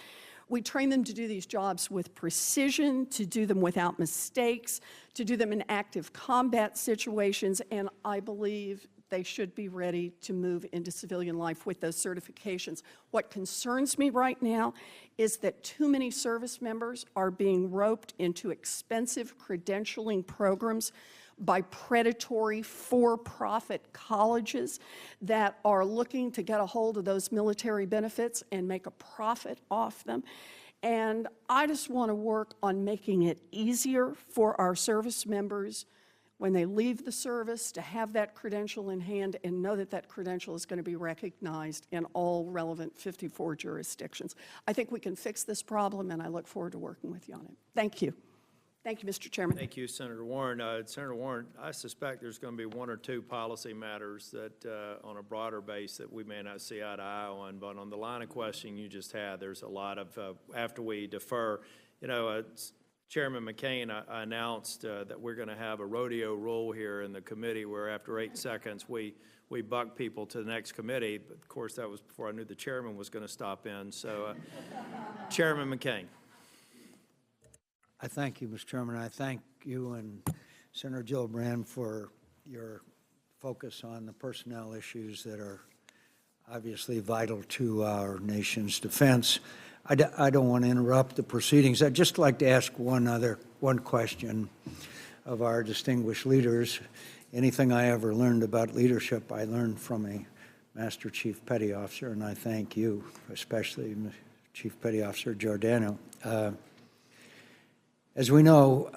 We train them to do these jobs with precision, to do them without mistakes, to do them in active combat situations, and I believe they should be ready to move into civilian life with those certifications. What concerns me right now is that too many service members are being roped into expensive credentialing programs by predatory for-profit colleges that are looking to get a hold of those military benefits and make a profit off them. And I just want to work on making it easier for our service members when they leave the service to have that credential in hand and know that that credential is going to be recognized in all relevant 54 jurisdictions. I think we can fix this problem, and I look forward to working with you on it. Thank you. Thank you, Mr. Chairman. Thank you, Senator Warren. Senator Warren, I suspect there's going to be one or two policy matters that, on a broader base, that we may not see eye to eye on. But on the line of questioning you just had, there's a lot of, after we defer, Chairman McCain, I announced that we're going to have a rodeo rule here in the committee where after 8 seconds we buck people to the next committee. But of course, that was before I knew the chairman was going to stop in. So, Chairman McCain. I thank you, Mr. Chairman. I thank you and Senator Gillibrand for your focus on the personnel issues that are obviously vital to our nation's defense. I don't want to interrupt the proceedings. I'd just like to ask one question of our distinguished leaders. Anything I ever learned about leadership, I learned from a Master Chief Petty Officer, and I thank you, especially Chief Petty Officer Giordano. As we know,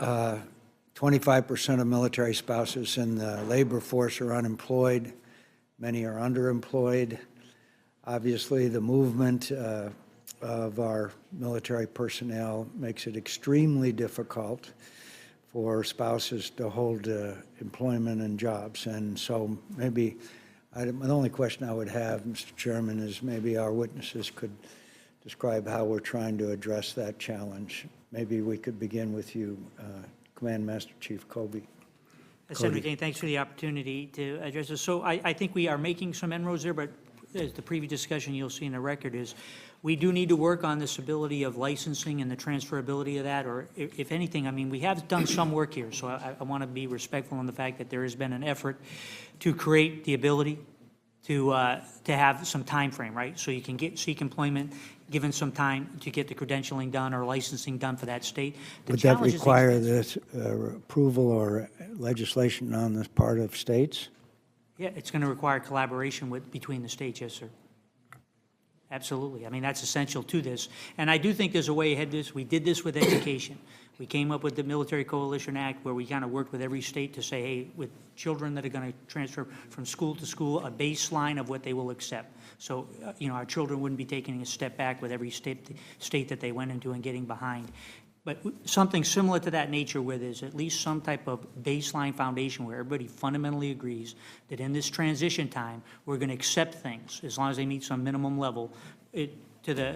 25% of military spouses in the labor force are unemployed. Many are underemployed. Obviously, the movement of our military personnel makes it extremely difficult for spouses to hold employment and jobs. And so maybe the only question I would have, Mr. Chairman, is maybe our witnesses could describe how we're trying to address that challenge. Maybe we could begin with you, Command Master Chief Cody. Senator McCain, thanks for the opportunity to address this. So I think we are making some inroads there, but as the previous discussion you'll see in the record is we do need to work on this ability of licensing and the transferability of that, or if anything, I mean, we have done some work here, so I want to be respectful in the fact that there has been an effort to create the ability to have some time frame, right? So you can seek employment, given some time to get the credentialing done or licensing done for that state. Would that require this approval or legislation on the part of states? Yeah, it's going to require collaboration between the states, yes, sir. Absolutely. I mean, that's essential to this. And I do think there's a way ahead to this. We did this with education. We came up with the Military Coalition Act where we kind of worked with every state to say, hey, with children that are going to transfer from school to school, a baseline of what they will accept. So, our children wouldn't be taking a step back with every state that they went into and getting behind. But something similar to that nature where there's at least some type of baseline foundation where everybody fundamentally agrees that in this transition time, we're going to accept things as long as they meet some minimum level. To the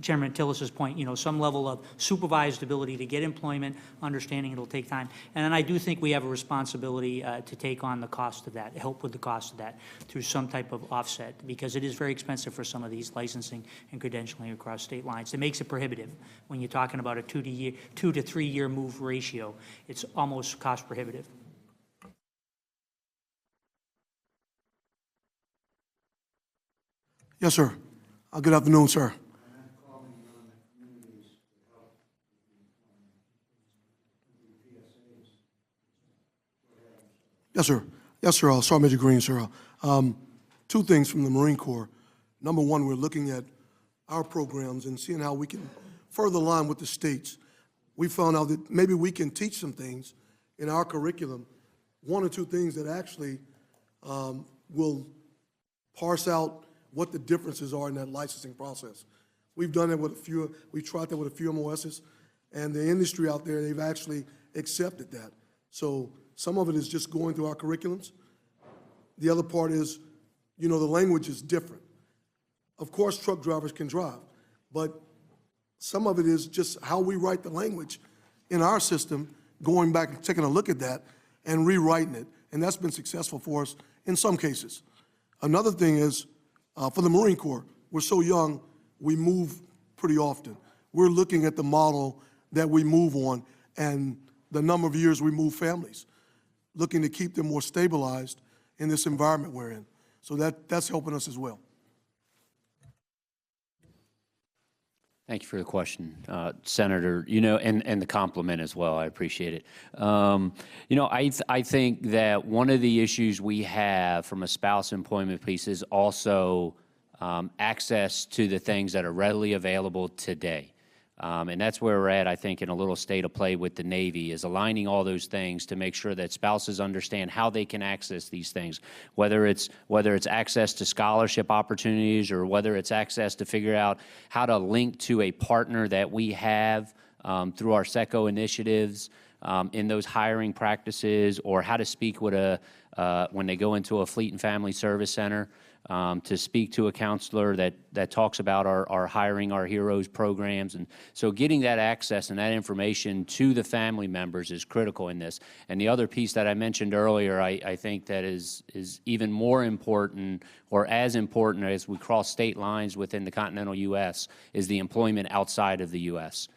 Chairman Tillis's point, some level of supervised ability to get employment, understanding it'll take time. And then I do think we have a responsibility to take on the cost of that, help with the cost of that through some type of offset, because it is very expensive for some of these licensing and credentialing across state lines. It makes it prohibitive. When you're talking about a 2 to 3 year move ratio, it's almost cost prohibitive. Yes, sir. Good afternoon, sir. Yes, sir. Yes, sir. Sergeant Major Green, sir. Two things from the Marine Corps. Number one, we're looking at our programs and seeing how we can further align with the states. We found out that maybe we can teach some things in our curriculum, one or two things that actually will parse out what the differences are in that licensing process. We've done it with we tried that with a few MOSs, and the industry out there, they've actually accepted that. So some of it is just going through our curriculums. The other part is, the language is different. Of course, truck drivers can drive, but some of it is just how we write the language in our system, going back and taking a look at that and rewriting it, and that's been successful for us in some cases. Another thing is, for the Marine Corps, we're so young, we move pretty often. We're looking at the model that we move on and the number of years we move families, looking to keep them more stabilized in this environment we're in. So that's helping us as well. Thank you for the question, Senator. And the compliment as well. I appreciate it. I think that one of the issues we have from a spouse employment piece is also access to the things that are readily available today. And that's where we're at, I think, in a little state of play with the Navy, is aligning all those things to make sure that spouses understand how they can access these things, whether it's access to scholarship opportunities or whether it's access to figure out how to link to a partner that we have through our SECO initiatives in those hiring practices, or how to speak with when they go into a Fleet and Family Service Center, to speak to a counselor that talks about our Hiring Our Heroes programs. And so getting that access and that information to the family members is critical in this. And the other piece that I mentioned earlier, I think that is even more important, or as important as we cross state lines within the continental U.S., is the employment outside of the U.S.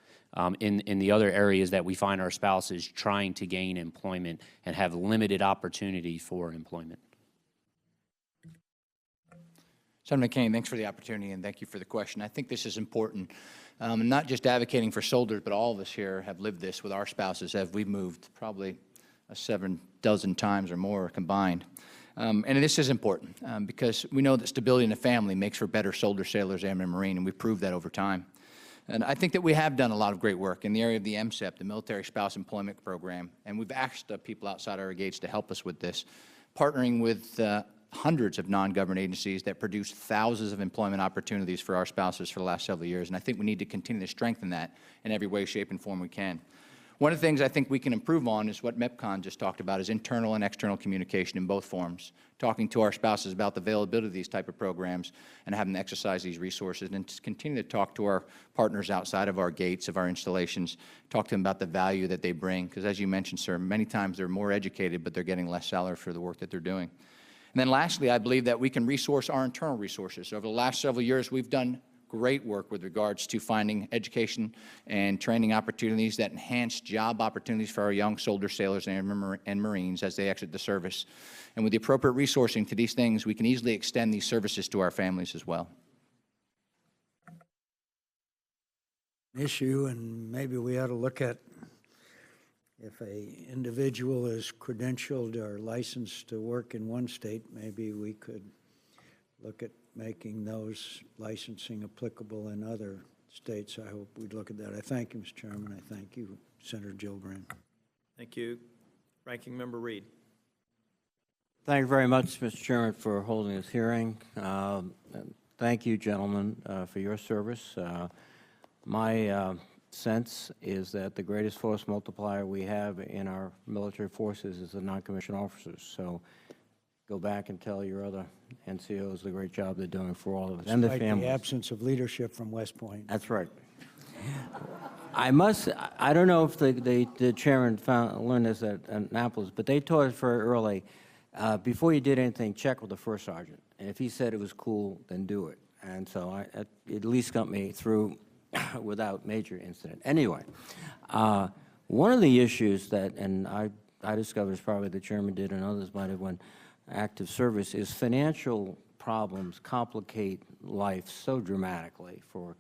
In the other areas that we find our spouses trying to gain employment and have limited opportunity for employment. Senator McCain, thanks for the opportunity, and thank you for the question. I think this is important, not just advocating for soldiers, but all of us here have lived this with our spouses as we've moved probably 7 dozen times or more combined. And this is important because we know that stability in the family makes for better soldier, sailors, airmen, and Marine, and we've proved that over time. And I think that we have done a lot of great work in the area of the MSEP, the Military Spouse Employment Program, and we've asked people outside our gates to help us with this, partnering with hundreds of non-government agencies that produce thousands of employment opportunities for our spouses for the last several years, and I think we need to continue to strengthen that in every way, shape, and form we can. One of the things I think we can improve on is what MEPCON just talked about, is internal and external communication in both forms, talking to our spouses about the availability of these type of programs and having them exercise these resources, and to continue to talk to our partners outside of our gates, of our installations, talk to them about the value that they bring, because as you mentioned, sir, many times they're more educated, but they're getting less salary for the work that they're doing. And then lastly, I believe that we can resource our internal resources. Over the last several years, we've done great work with regards to finding education and training opportunities that enhance job opportunities for our young soldiers, sailors, and Marines as they exit the service. And with the appropriate resourcing to these things, we can easily extend these services to our families as well. Issue, and maybe we ought to look at, if an individual is credentialed or licensed to work in one state, maybe we could look at making those licensing applicable in other states. I hope we'd look at that. I thank you, Mr. Chairman. I thank you, Senator Gillibrand. Thank you. Ranking Member Reed. Thank you very much, Mr. Chairman, for holding this hearing. Thank you, gentlemen, for your service. My sense is that the greatest force multiplier we have in our military forces is the non-commissioned officers. So go back and tell your other NCOs the great job they're doing for all of us and their families. The absence of leadership from West Point. That's right. I don't know if the chairman learned this at Annapolis, but they taught us very early, before you did anything, check with the first sergeant. And if he said it was cool, then do it. And so it at least got me through without major incident. Anyway, one of the issues that, and I discovered, as probably the chairman did and others might have, when active service, is financial problems complicate life so dramatically for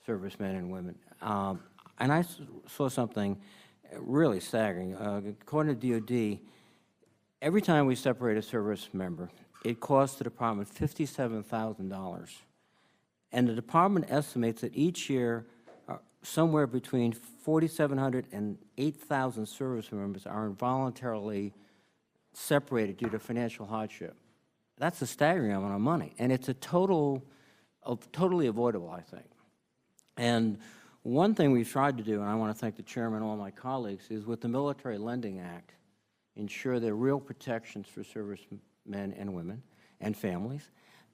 servicemen and women. And I saw something really staggering. According to DOD, every time we separate a service member, it costs the department $57,000. And the department estimates that each year, somewhere between 4,700 and 8,000 service members are involuntarily separated due to financial hardship. That's a staggering amount of money, and it's totally avoidable, I think. And one thing we've tried to do, and I want to thank the chairman and all my colleagues, is with the Military Lending Act, ensure there are real protections for servicemen and women and families.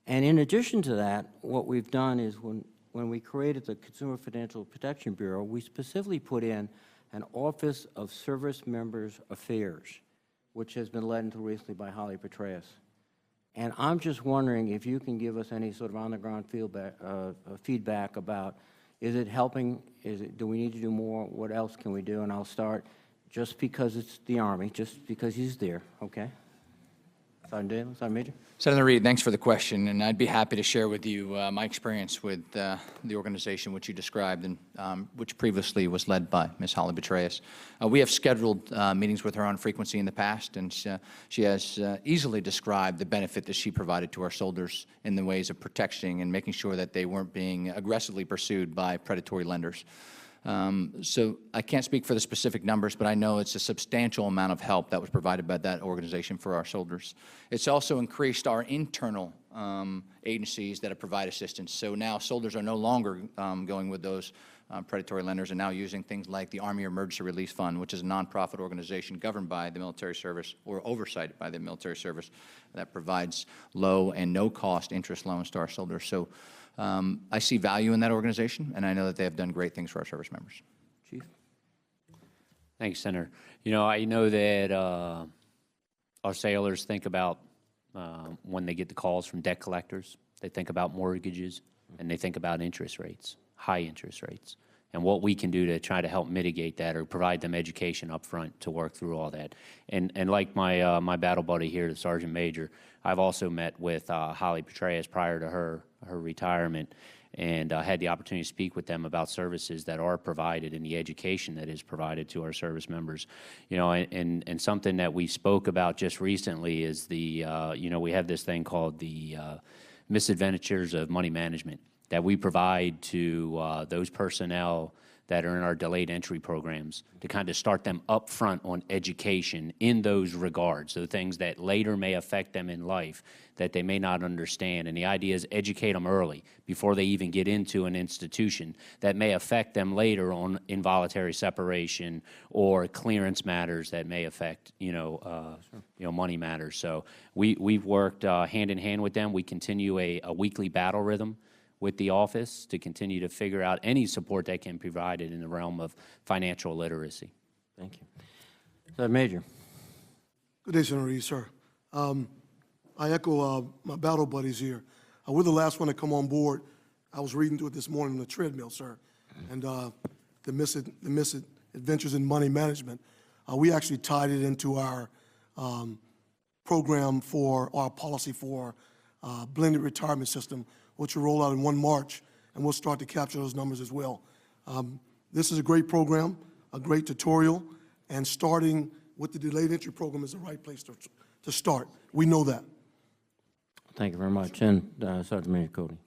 And in addition to that, what we've done is when we created the Consumer Financial Protection Bureau, we specifically put in an Office of Service Members Affairs, which has been led until recently by Holly Petraeus. And I'm just wondering if you can give us any sort of on-the-ground feedback about, is it helping? Do we need to do more? What else can we do? And I'll start just because it's the Army, just because he's there, okay? Sergeant Dailey, Sergeant Major. Senator Reed, thanks for the question, and I'd be happy to share with you my experience with the organization which you described, and which previously was led by Ms. Holly Petraeus. We have scheduled meetings with her on frequency in the past, and she has easily described the benefit that she provided to our soldiers in the ways of protecting and making sure that they weren't being aggressively pursued by predatory lenders. So I can't speak for the specific numbers, but I know it's a substantial amount of help that was provided by that organization for our soldiers. It's also increased our internal agencies that provide assistance. So now soldiers are no longer going with those predatory lenders and now using things like the Army Emergency Release Fund, which is a nonprofit organization governed by the military service or oversight by the military service that provides low and no-cost interest loans to our soldiers. So I see value in that organization, and I know that they have done great things for our service members. Chief? Thanks, Senator. You know, I know that our sailors think about when they get the calls from debt collectors, they think about mortgages, and they think about interest rates, high interest rates, and what we can do to try to help mitigate that or provide them education up front to work through all that. And like my my battle buddy here, the Sergeant Major, I've also met with Holly Petraeus prior to her retirement, and had the opportunity to speak with them about services that are provided and the education that is provided to our service members. You know, and something that we spoke about just recently is the, you know, we have this thing called the misadventures of money management that we provide to those personnel that are in our delayed entry programs to kind of start them up front on education in those regards, so things that later may affect them in life that they may not understand. And the idea is educate them early before they even get into an institution that may affect them later on involuntary separation or clearance matters that may affect, you know, money matters. So we've worked hand in hand with them. We continue a weekly battle rhythm with the office to continue to figure out any support that can be provided in the realm of financial literacy. Thank you. Sergeant Major. Good day, Senator Reed, sir. I echo my battle buddies here. We're the last one to come on board. I was reading through it this morning on the treadmill, sir, and the misadventures in money management. We actually tied it into our program for our policy for blended retirement system, which will roll out in 1 March, and we'll start to capture those numbers as well. This is a great program, a great tutorial, and starting with the delayed entry program is the right place to start. We know that. Thank you very much. And Sergeant Major Cody.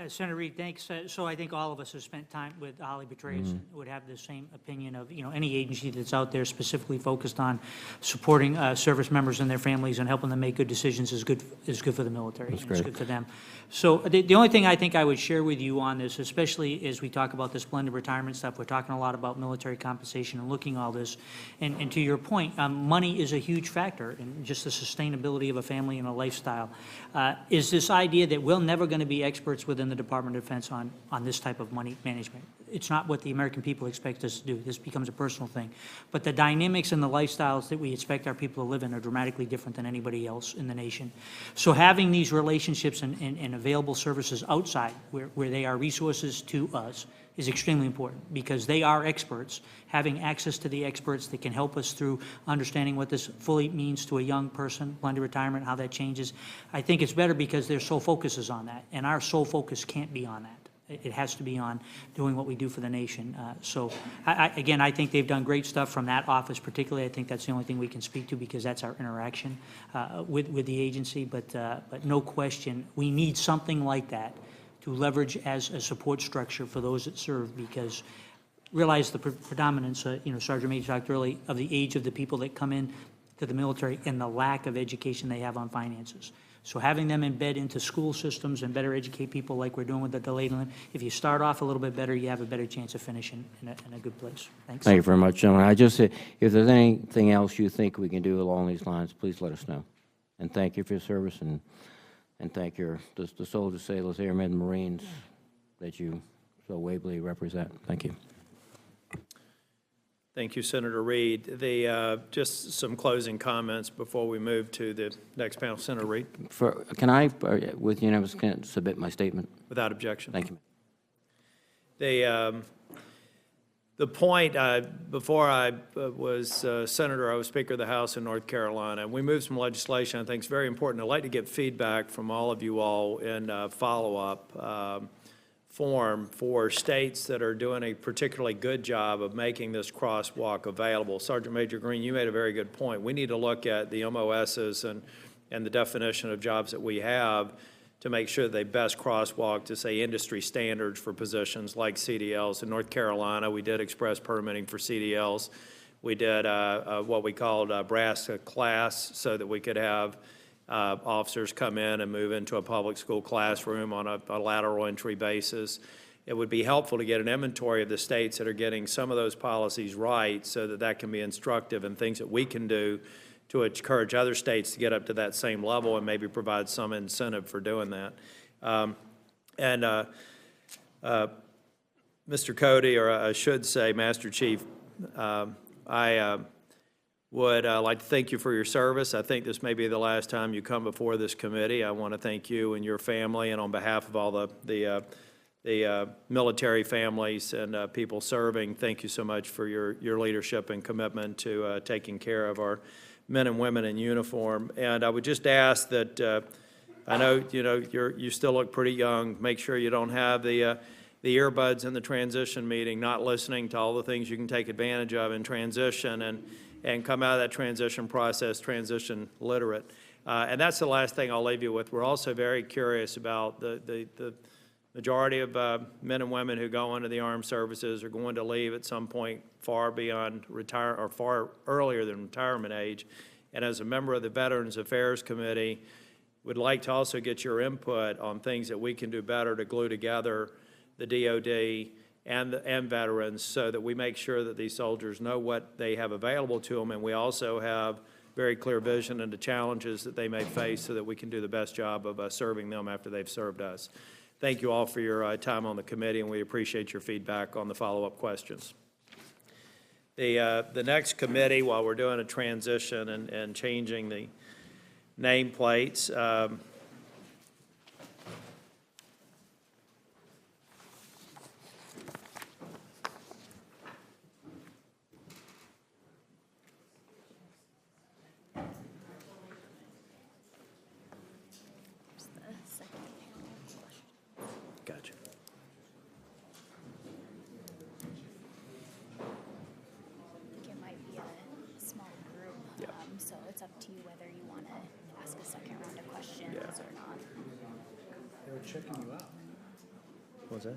Senator Reed, thanks. So I think all of us have spent time with Holly Petraeus and would have the same opinion of, you know, any agency that's out there specifically focused on supporting service members and their families and helping them make good decisions is good for the military. That's and great. It's good for them. So the only thing I think I would share with you on this, especially as we talk about this blended retirement stuff, we're talking a lot about military compensation and looking all this. And to your point, money is a huge factor in just the sustainability of a family and a lifestyle. Is this idea that we're never going to be experts within the Department of Defense on this type of money management. it's not what the American people expect us to do. This becomes a personal thing. But the dynamics and the lifestyles that we expect our people to live in are dramatically different than anybody else in the nation. So having these relationships and available services outside where they are resources to us is extremely important, because they are experts. Having access to the experts that can help us through understanding what this fully means to a young person, blended retirement, how that changes, I think it's better because their sole focus is on that, and our sole focus can't be on that. It has to be on doing what we do for the nation. So, again, I think they've done great stuff from that office particularly. I think that's the only thing we can speak to because that's our interaction with the agency. But no question, we need something like that to leverage as a support structure for those that serve, because realize the predominance, Sergeant Major talked earlier, of the age of the people that come in to the military and the lack of education they have on finances. So having them embed into school systems and better educate people like we're doing with the delayed enlistment, if you start off a little bit better, you have a better chance of finishing in a good place. Thanks. Thank you very much, gentlemen. If there's anything else you think we can do along these lines, please let us know. And thank you for your service, and thank the soldiers, sailors, airmen, Marines that you so ably represent. Thank you. Thank you, Senator Reed. Just some closing comments before we move to the next panel. Senator Reed? Can I, with unanimous consent, submit my statement? Without objection. Thank you. The point, before I was Senator, I was Speaker of the House in North Carolina. We moved some legislation I think is very important. I'd like to get feedback from all of you all in follow-up form for states that are doing a particularly good job of making this crosswalk available. Sergeant Major Green, you made a very good point. We need to look at the MOSs and the definition of jobs that we have to make sure they best crosswalk to, say, industry standards for positions like CDLs. In North Carolina, we did express permitting for CDLs. We did what we called brass class, so that we could have officers come in and move into a public school classroom on a lateral entry basis. It would be helpful to get an inventory of the states that are getting some of those policies right, so that that can be instructive and things that we can do to encourage other states to get up to that same level and maybe provide some incentive for doing that. Mr. Cody, or I should say Master Chief, I would like to thank you for your service. I think this may be the last time you come before this committee. I want to thank you and your family, and on behalf of all the military families and people serving, thank you so much for your leadership and commitment to taking care of our men and women in uniform. And I would just ask that, I know you still look pretty young. Make sure you don't have the earbuds in the transition meeting, not listening to all the things you can take advantage of in transition, and come out of that transition process transition literate. And that's the last thing I'll leave you with. We're also very curious about the majority of men and women who go into the armed services are going to leave at some point far beyond retire, or far earlier than retirement age. And as a member of the Veterans Affairs Committee, would like to also get your input on things that we can do better to glue together the DOD and veterans, so that we make sure that these soldiers know what they have available to them, and we also have very clear vision into challenges that they may face, so that we can do the best job of serving them after they've served us. Thank you all for your time on the committee, and we appreciate your feedback on the follow-up questions. The next committee, while we're doing a transition and changing the nameplates, gotcha. It might be a small group, Yep. So it's up to you whether you want to ask a second round of questions Yeah. or not. They were checking you out. What's that?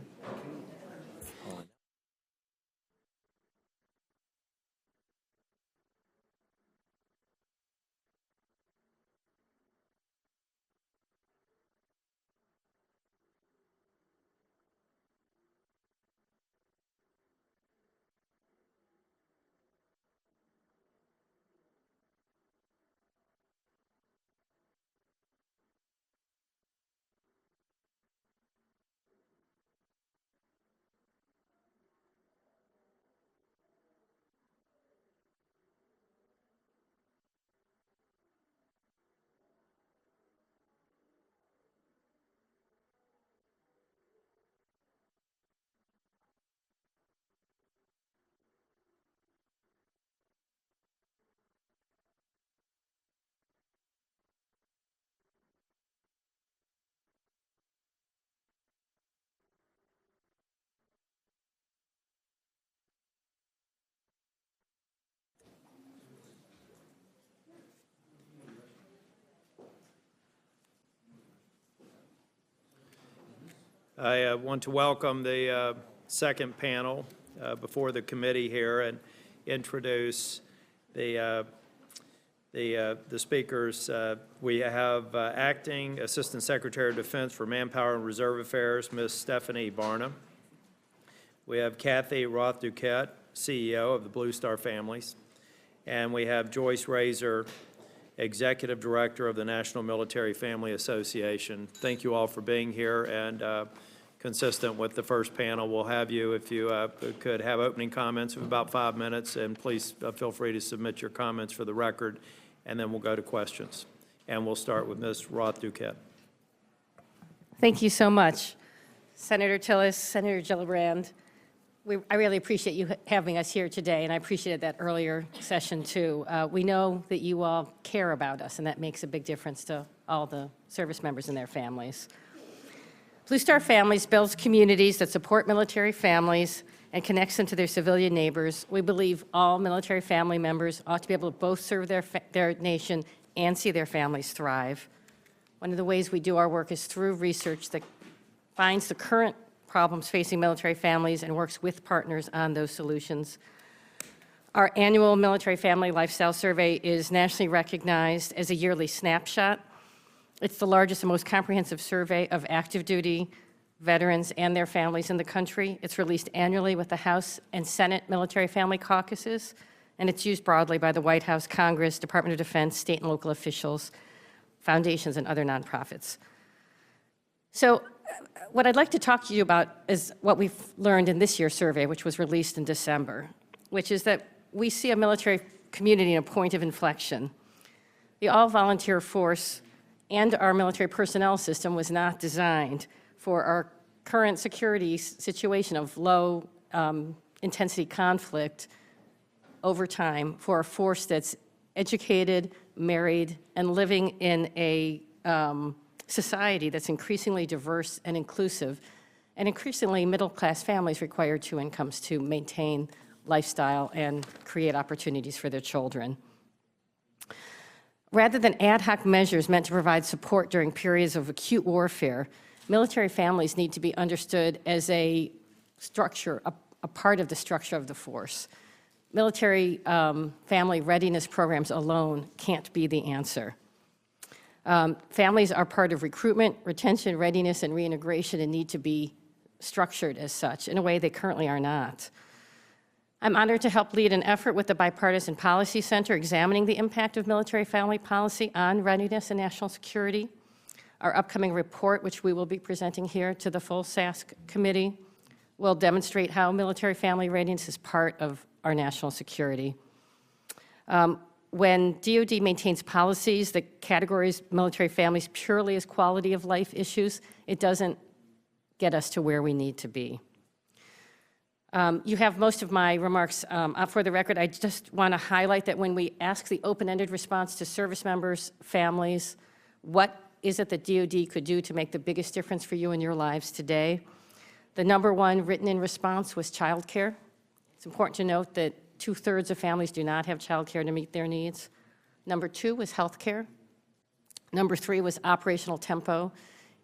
I want to welcome the second panel before the committee here and introduce the speakers. We have Acting Assistant Secretary of Defense for Manpower and Reserve Affairs, Ms. Stephanie Barna. We have Kathy Roth-Duquette, CEO of the Blue Star Families. And we have Joyce Razor, Executive Director of the National Military Family Association. Thank you all for being here, and consistent with the first panel, we'll have you, if you could have opening comments of about 5 minutes, and please feel free to submit your comments for the record, and then we'll go to questions. And we'll start with Ms. Roth-Duquette. Thank you so much, Senator Tillis, Senator Gillibrand. I really appreciate you having us here today, and I appreciated that earlier session too. We know that you all care about us, and that makes a big difference to all the service members and their families. Blue Star Families builds communities that support military families and connects them to their civilian neighbors. We believe all military family members ought to be able to both serve their nation and see their families thrive. One of the ways we do our work is through research that finds the current problems facing military families and works with partners on those solutions. Our annual Military Family Lifestyle Survey is nationally recognized as a yearly snapshot. It's the largest and most comprehensive survey of active duty veterans and their families in the country. It's released annually with the House and Senate Military Family Caucuses, and it's used broadly by the White House, Congress, Department of Defense, state and local officials, foundations, and other nonprofits. So what I'd like to talk to you about is what we've learned in this year's survey, which was released in December, which is that we see a military community in a point of inflection. The all-volunteer force and our military personnel system was not designed for our current security situation of low intensity conflict over time, for a force that's educated, married, and living in a society that's increasingly diverse and inclusive, and increasingly middle-class families require 2 incomes to maintain lifestyle and create opportunities for their children. Rather than ad hoc measures meant to provide support during periods of acute warfare, military families need to be understood as a structure, a part of the structure of the force. Military family readiness programs alone can't be the answer. Families are part of recruitment, retention, readiness, and reintegration, and need to be structured as such in a way they currently are not. I'm honored to help lead an effort with the Bipartisan Policy Center examining the impact of military family policy on readiness and national security. Our upcoming report, which we will be presenting here to the full SASC committee, will demonstrate how military family readiness is part of our national security. When DoD maintains policies that categorize military families purely as quality of life issues, it doesn't get us to where we need to be. You have most of my remarks up for the record. I just want to highlight that when we ask the open-ended response to service members, families, what is it that DoD could do to make the biggest difference for you in your lives today? The #1 written in response was childcare. It's important to note that 2/3 of families do not have childcare to meet their needs. #2 was healthcare. #3 was operational tempo.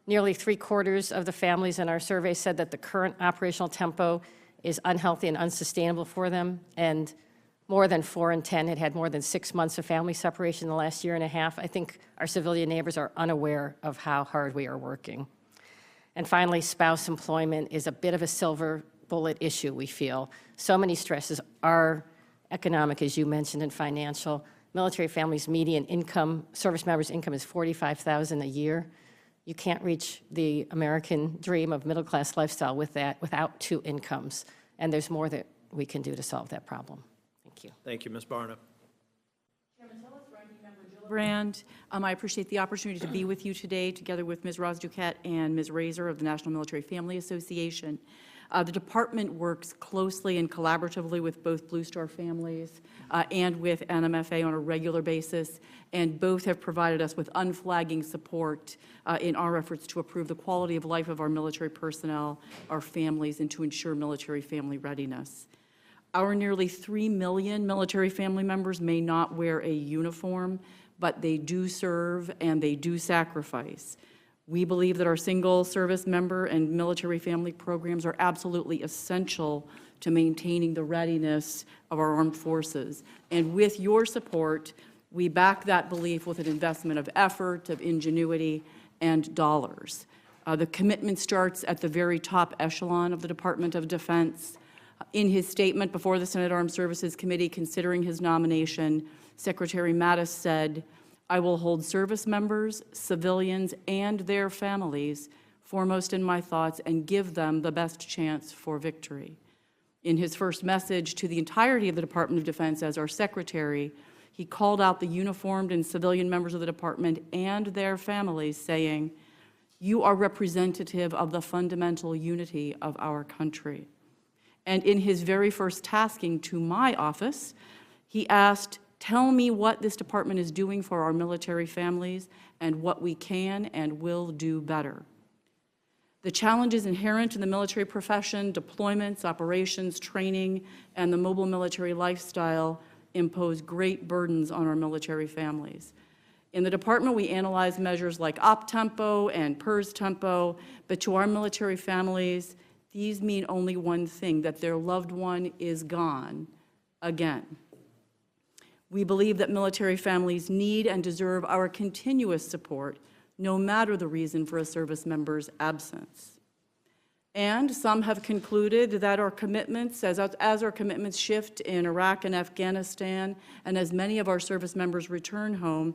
Nearly 3/4 of the families in our survey said that the current operational tempo is unhealthy and unsustainable for them, and more than 4 in 10 had had more than 6 months of family separation in the last year and a half. I think our civilian neighbors are unaware of how hard we are working. And finally, spouse employment is a bit of a silver bullet issue, we feel. So many stresses are economic, as you mentioned, and financial. Military families' median income, service members' income is $45,000 a year. You can't reach the American dream of middle-class lifestyle with that without 2 incomes, and there's more that we can do to solve that problem. Thank you. Thank you, Ms. Barna. Brand. I appreciate the opportunity to be with you today, together with Ms. Roth-Duquette and Ms. Razor of the National Military Family Association. The department works closely and collaboratively with both Blue Star Families and with NMFA on a regular basis, and both have provided us with unflagging support in our efforts to improve the quality of life of our military personnel, our families, and to ensure military family readiness. Our nearly 3 million military family members may not wear a uniform, but they do serve and they do sacrifice. We believe that our single service member and military family programs are absolutely essential to maintaining the readiness of our armed forces. And with your support, we back that belief with an investment of effort, of ingenuity, and dollars. The commitment starts at the very top echelon of the Department of Defense. In his statement before the Senate Armed Services Committee considering his nomination, Secretary Mattis said, "I will hold service members, civilians, and their families foremost in my thoughts and give them the best chance for victory." In his first message to the entirety of the Department of Defense as our Secretary, he called out the uniformed and civilian members of the department and their families, saying, "You are representative of the fundamental unity of our country." And in his very first tasking to my office, he asked, "Tell me what this department is doing for our military families and what we can and will do better." The challenges inherent in the military profession, deployments, operations, training, and the mobile military lifestyle impose great burdens on our military families. In the department, we analyze measures like op tempo and PERS tempo, but to our military families, these mean only one thing, that their loved one is gone again. We believe that military families need and deserve our continuous support, no matter the reason for a service member's absence. And some have concluded that our commitments, as our commitments shift in Iraq and Afghanistan, and as many of our service members return home,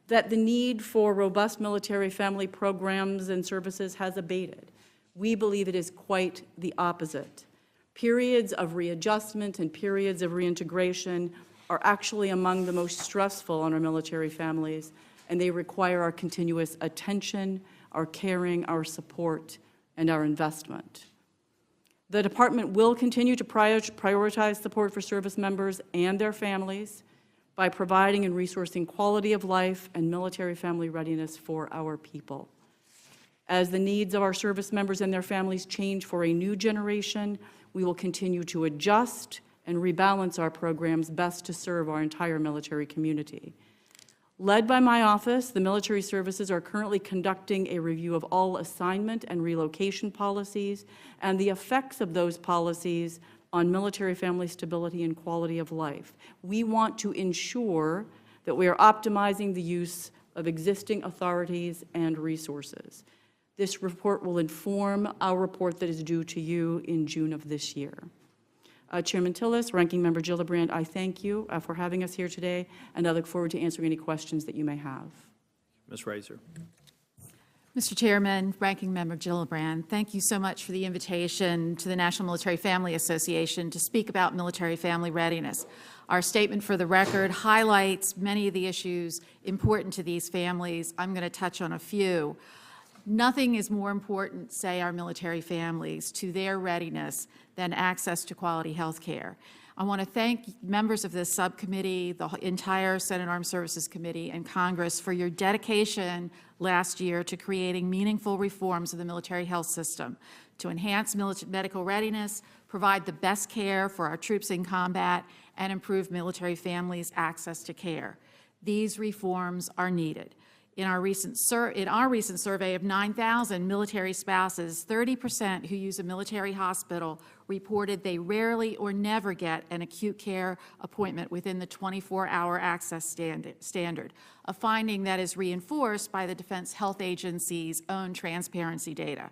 that the need for robust military family programs and services has abated. We believe it is quite the opposite. Periods of readjustment and periods of reintegration are actually among the most stressful on our military families, and they require our continuous attention, our caring, our support, and our investment. The department will continue to prioritize support for service members and their families by providing and resourcing quality of life and military family readiness for our people. As the needs of our service members and their families change for a new generation, we will continue to adjust and rebalance our programs best to serve our entire military community. Led by my office, the military services are currently conducting a review of all assignment and relocation policies and the effects of those policies on military family stability and quality of life. We want to ensure that we are optimizing the use of existing authorities and resources. This report will inform our report that is due to you in June of this year. Chairman Tillis, Ranking Member Gillibrand, I thank you for having us here today, and I look forward to answering any questions that you may have. Ms. Razor. Mr. Chairman, Ranking Member Gillibrand, thank you so much for the invitation to the National Military Family Association to speak about military family readiness. Our statement for the record highlights many of the issues important to these families. I'm going to touch on a few. Nothing is more important, say our military families, to their readiness than access to quality health care. I want to thank members of this subcommittee, the entire Senate Armed Services Committee, and Congress for your dedication last year to creating meaningful reforms of the military health system to enhance medical readiness, provide the best care for our troops in combat, and improve military families' access to care. These reforms are needed. In our recent survey of 9,000 military spouses, 30% who use a military hospital reported they rarely or never get an acute care appointment within the 24-hour access standard, a finding that is reinforced by the Defense Health Agency's own transparency data.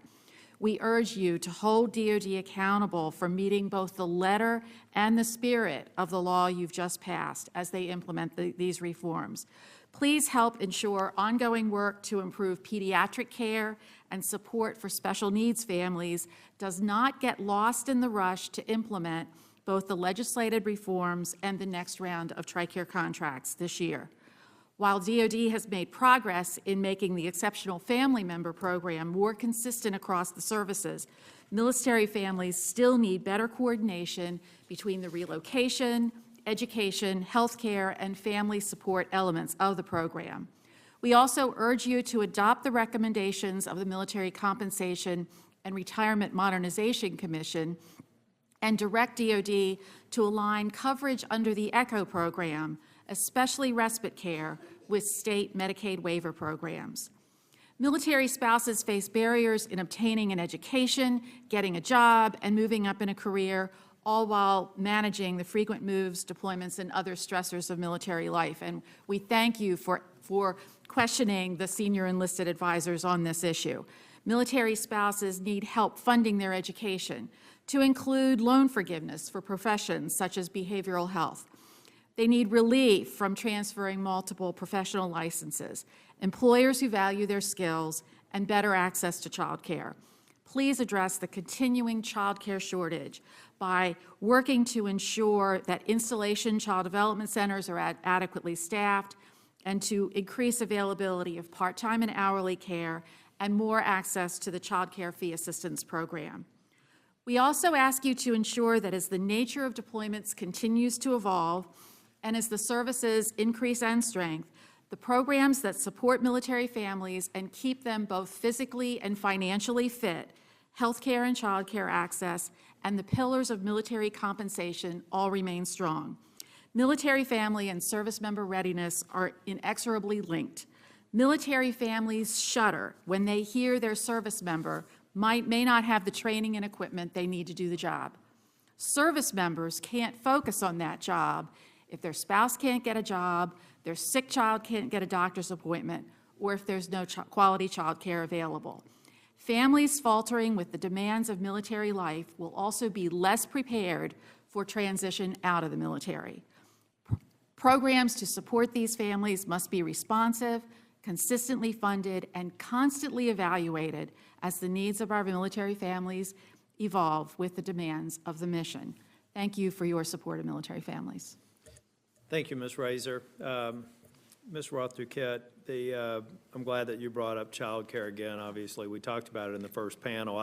We urge you to hold DoD accountable for meeting both the letter and the spirit of the law you've just passed as they implement these reforms. Please help ensure ongoing work to improve pediatric care and support for special needs families does not get lost in the rush to implement both the legislated reforms and the next round of TRICARE contracts this year. While DoD has made progress in making the Exceptional Family Member Program more consistent across the services, military families still need better coordination between the relocation, education, health care, and family support elements of the program. We also urge you to adopt the recommendations of the Military Compensation and Retirement Modernization Commission and direct DoD to align coverage under the ECHO program, especially respite care, with state Medicaid waiver programs. Military spouses face barriers in obtaining an education, getting a job, and moving up in a career, all while managing the frequent moves, deployments, and other stressors of military life. And we thank you for questioning the senior enlisted advisors on this issue. Military spouses need help funding their education, to include loan forgiveness for professions such as behavioral health. They need relief from transferring multiple professional licenses, employers who value their skills, and better access to child care. Please address the continuing child care shortage by working to ensure that installation child development centers are adequately staffed, and to increase availability of part-time and hourly care and more access to the Child Care Fee Assistance Program. We also ask you to ensure that as the nature of deployments continues to evolve and as the services increase in strength, the programs that support military families and keep them both physically and financially fit, healthcare and child care access, and the pillars of military compensation all remain strong. Military family and service member readiness are inexorably linked. Military families shudder when they hear their service member may not have the training and equipment they need to do the job. Service members can't focus on that job if their spouse can't get a job, their sick child can't get a doctor's appointment, or if there's no quality child care available. Families faltering with the demands of military life will also be less prepared for transition out of the military. Programs to support these families must be responsive, consistently funded, and constantly evaluated as the needs of our military families evolve with the demands of the mission. Thank you for your support of military families. Thank you, Ms. Razor. Ms. Roth-Duquette, I'm glad that you brought up child care again. Obviously, we talked about it in the first panel.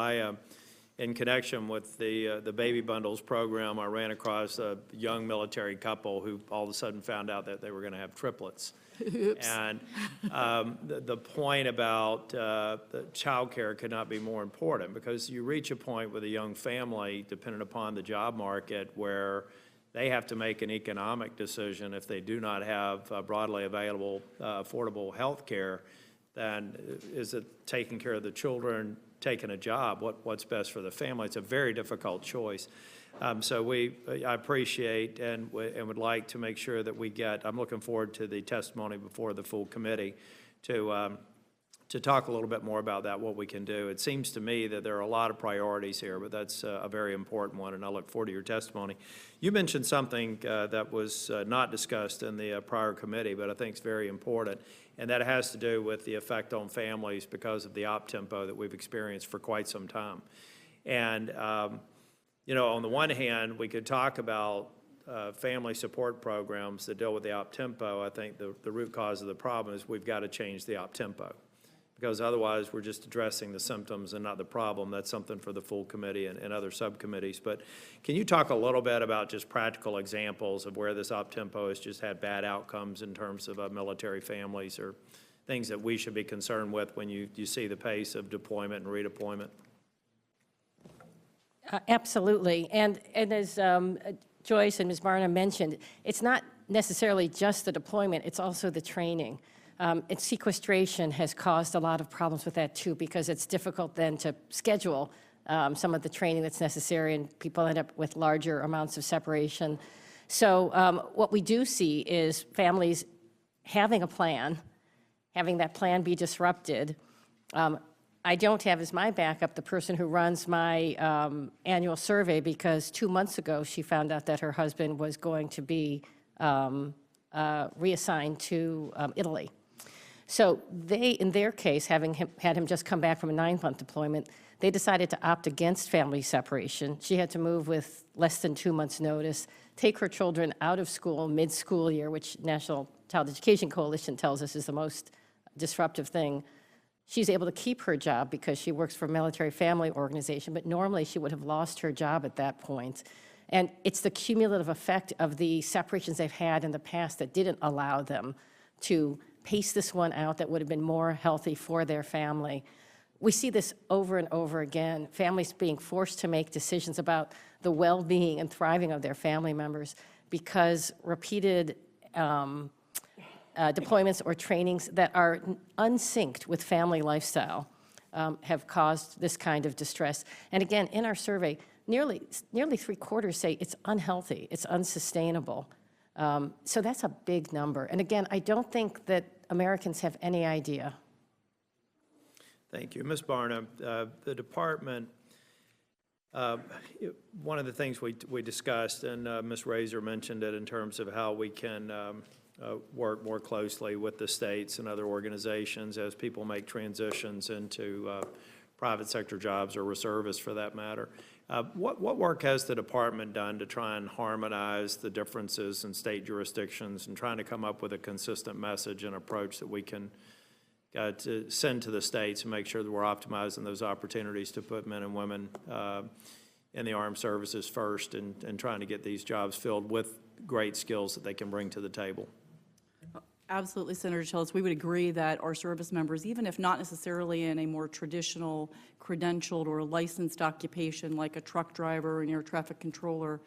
In connection with the Baby Bundles program, I ran across a young military couple who all of a sudden found out that they were going to have triplets. Oops. And the point about the child care could not be more important, because you reach a point with a young family, depending upon the job market, where they have to make an economic decision. If they do not have broadly available, affordable health care, then is it taking care of the children, taking a job? What's best for the family? It's a very difficult choice. So I appreciate and would like to make sure that we get, I'm looking forward to the testimony before the full committee to talk a little bit more about that, what we can do. It seems to me that there are a lot of priorities here, but that's a very important one, and I look forward to your testimony. You mentioned something that was not discussed in the prior committee, but I think it's very important, and that has to do with the effect on families because of the op-tempo that we've experienced for quite some time. And you know, on the one hand, we could talk about family support programs that deal with the op-tempo. I think the root cause of the problem is we've got to change the op-tempo, because otherwise we're just addressing the symptoms and not the problem. That's something for the full committee and other subcommittees. But can you talk a little bit about just practical examples of where this op-tempo has just had bad outcomes in terms of military families, or things that we should be concerned with when you see the pace of deployment and redeployment? Absolutely. And as Joyce and Ms. Barna mentioned, it's not necessarily just the deployment, it's also the training. And sequestration has caused a lot of problems with that too, because it's difficult then to schedule some of the training that's necessary, and people end up with larger amounts of separation. So what we do see is families having a plan, having that plan be disrupted. I don't have as my backup the person who runs my annual survey, because 2 months ago she found out that her husband was going to be reassigned to Italy. So they, in their case, having had him just come back from a 9-month deployment, they decided to opt against family separation. She had to move with less than 2 months' notice, take her children out of school mid-school year, which National Child Education Coalition tells us is the most disruptive thing. She's able to keep her job because she works for a military family organization, but normally she would have lost her job at that point. And it's the cumulative effect of the separations they've had in the past that didn't allow them to pace this one out that would have been more healthy for their family. We see this over and over again, families being forced to make decisions about the well-being and thriving of their family members because repeated deployments or trainings that are unsynced with family lifestyle have caused this kind of distress. And again, in our survey, nearly 3/4 say it's unhealthy, it's unsustainable. So that's a big number. And again, I don't think that Americans have any idea. Thank you. Ms. Barna, the department, one of the things we discussed, and Ms. Razor mentioned it in terms of how we can work more closely with the states and other organizations as people make transitions into private sector jobs or reservists for that matter. What work has the department done to try and harmonize the differences in state jurisdictions and trying to come up with a consistent message and approach that we can to send to the states and make sure that we're optimizing those opportunities to put men and women in the armed services first and trying to get these jobs filled with great skills that they can bring to the table? Absolutely, Senator Tillis. We would agree that our service members, even if not necessarily in a more traditional, credentialed or licensed occupation like a truck driver or an air traffic controller,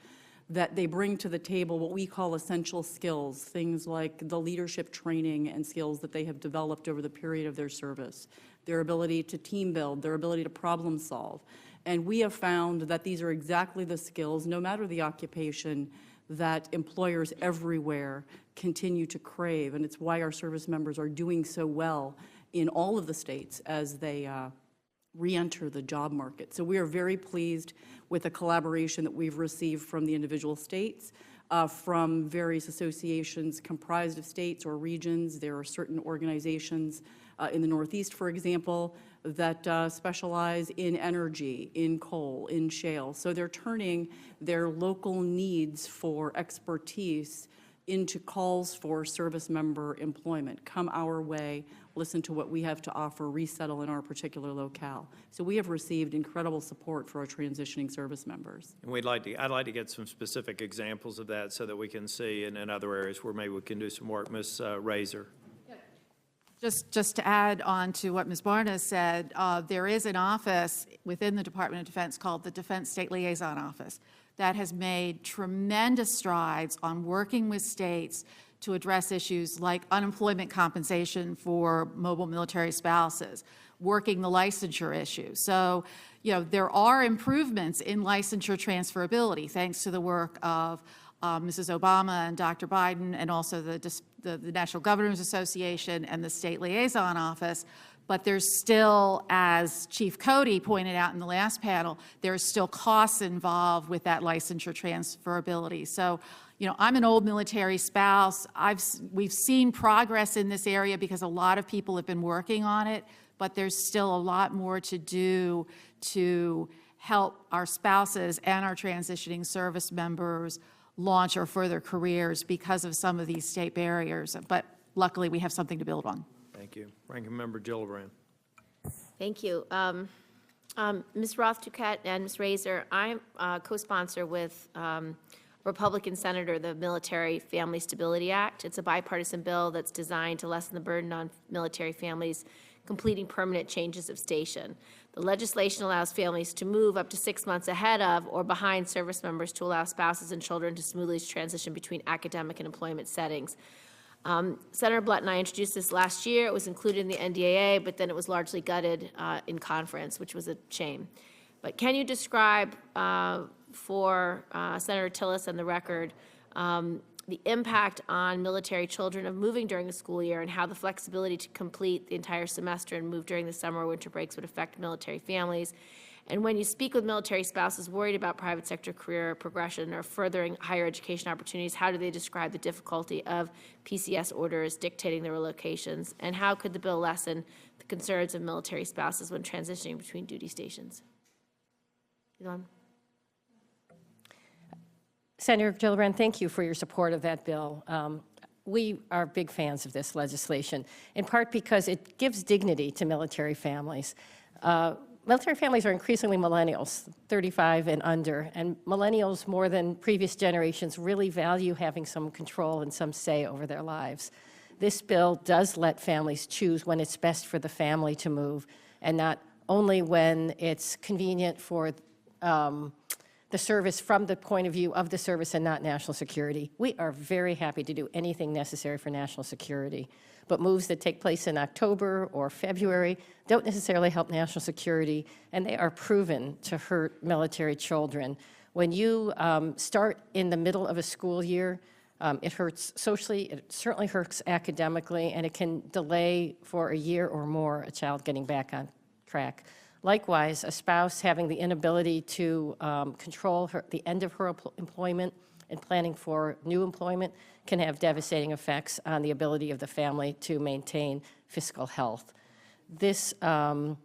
that they bring to the table what we call essential skills, things like the leadership training and skills that they have developed over the period of their service, their ability to team build, their ability to problem solve. And we have found that these are exactly the skills, no matter the occupation, that employers everywhere continue to crave. And it's why our service members are doing so well in all of the states as they re-enter the job market. So we are very pleased with the collaboration that we've received from the individual states, from various associations comprised of states or regions. There are certain organizations in the Northeast, for example, that specialize in energy, in coal, in shale. So they're turning their local needs for expertise into calls for service member employment. Come our way, listen to what we have to offer, resettle in our particular locale. So we have received incredible support for our transitioning service members. And I'd like to get some specific examples of that so that we can see in other areas where maybe we can do some work. Ms. Razor. Just to add on to what Ms. Barna said, there is an office within the Department of Defense called the Defense State Liaison Office that has made tremendous strides on working with states to address issues like unemployment compensation for mobile military spouses, working the licensure issue. So, there are improvements in licensure transferability thanks to the work of Mrs. Obama and Dr. Biden, and also the National Governors Association and the State Liaison Office. But there's still, as Chief Cody pointed out in the last panel, there's still costs involved with that licensure transferability. So, I'm an old military spouse. We've seen progress in this area because a lot of people have been working on it, but there's still a lot more to do to help our spouses and our transitioning service members launch or further careers because of some of these state barriers. But luckily, we have something to build on. Thank you. Ranking Member Gillibrand. Thank you. Ms. Roth-Duquette and Ms. Razor, I'm co-sponsor with Republican Senator the Military Family Stability Act. It's a bipartisan bill that's designed to lessen the burden on military families completing permanent changes of station. The legislation allows families to move up to 6 months ahead of or behind service members to allow spouses and children to smoothly transition between academic and employment settings. Senator Blunt and I introduced this last year. It was included in the NDAA, but then it was largely gutted in conference, which was a shame. But can you describe for Senator Tillis and the record the impact on military children of moving during the school year and how the flexibility to complete the entire semester and move during the summer or winter breaks would affect military families? And when you speak with military spouses worried about private sector career progression or furthering higher education opportunities, how do they describe the difficulty of PCS orders dictating their relocations? And how could the bill lessen the concerns of military spouses when transitioning between duty stations? Elon? Senator Gillibrand, thank you for your support of that bill. We are big fans of this legislation, in part because it gives dignity to military families. Military families are increasingly millennials, 35 and under, and millennials, more than previous generations, really value having some control and some say over their lives. This bill does let families choose when it's best for the family to move, and not only when it's convenient for the the service from the point of view of the service and not national security. We are very happy to do anything necessary for national security, but moves that take place in October or February don't necessarily help national security, and they are proven to hurt military children. When you start in the middle of a school year, it hurts socially, it certainly hurts academically, and it can delay for a year or more a child getting back on track. Likewise, a spouse having the inability to control the end of her employment and planning for new employment can have devastating effects on the ability of the family to maintain fiscal health. This bill,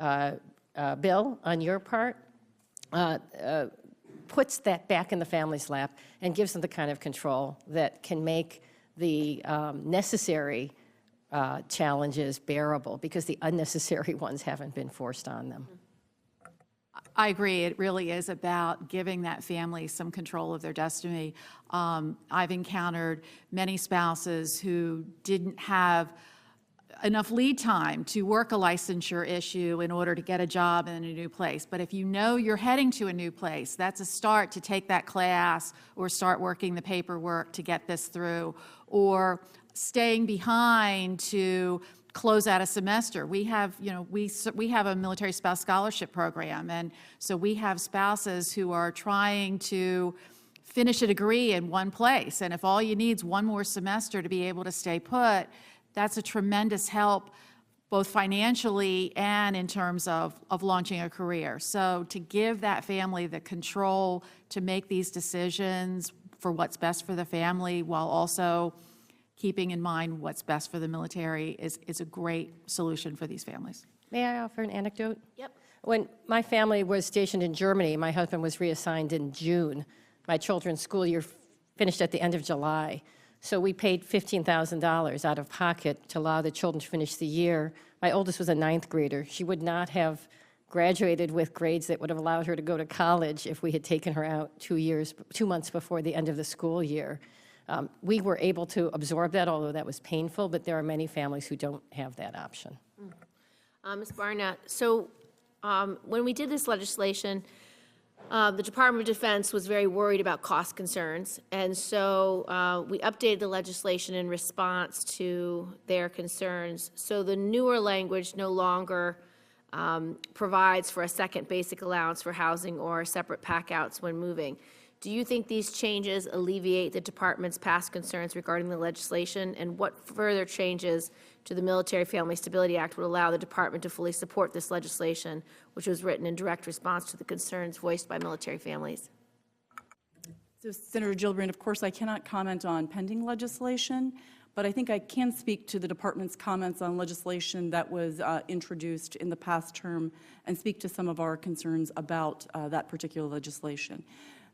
on your part, puts that back in the family's lap and gives them the kind of control that can make the necessary challenges bearable, because the unnecessary ones haven't been forced on them. I agree. It really is about giving that family some control of their destiny. I've encountered many spouses who didn't have enough lead time to work a licensure issue in order to get a job in a new place. But if you know you're heading to a new place, that's a start to take that class or start working the paperwork to get this through, or staying behind to close out a semester. We have, we have a military spouse scholarship program, and so we have spouses who are trying to finish a degree in one place, and if all you need is one more semester to be able to stay put, that's a tremendous help, both financially and in terms of launching a career. So to give that family the control to make these decisions for what's best for the family while also keeping in mind what's best for the military is a great solution for these families. May I offer an anecdote? Yep. When my family was stationed in Germany, my husband was reassigned in June. My children's school year finished at the end of July. So we paid $15,000 out of pocket to allow the children to finish the year. My oldest was a 9th grader. She would not have graduated with grades that would have allowed her to go to college if we had taken her out 2 months before the end of the school year. We were able to absorb that, although that was painful, but there are many families who don't have that option. Ms. Barna, so when we did this legislation, the Department of Defense was very worried about cost concerns, and so we updated the legislation in response to their concerns. So the newer language no longer provides for a second basic allowance for housing or separate pack-outs when moving. Do you think these changes alleviate the department's past concerns regarding the legislation, and what further changes to the Military Family Stability Act would allow the department to fully support this legislation, which was written in direct response to the concerns voiced by military families? So, Senator Gillibrand, of course, I cannot comment on pending legislation, but I think I can speak to the department's comments on legislation that was introduced in the past term and speak to some of our concerns about that particular legislation.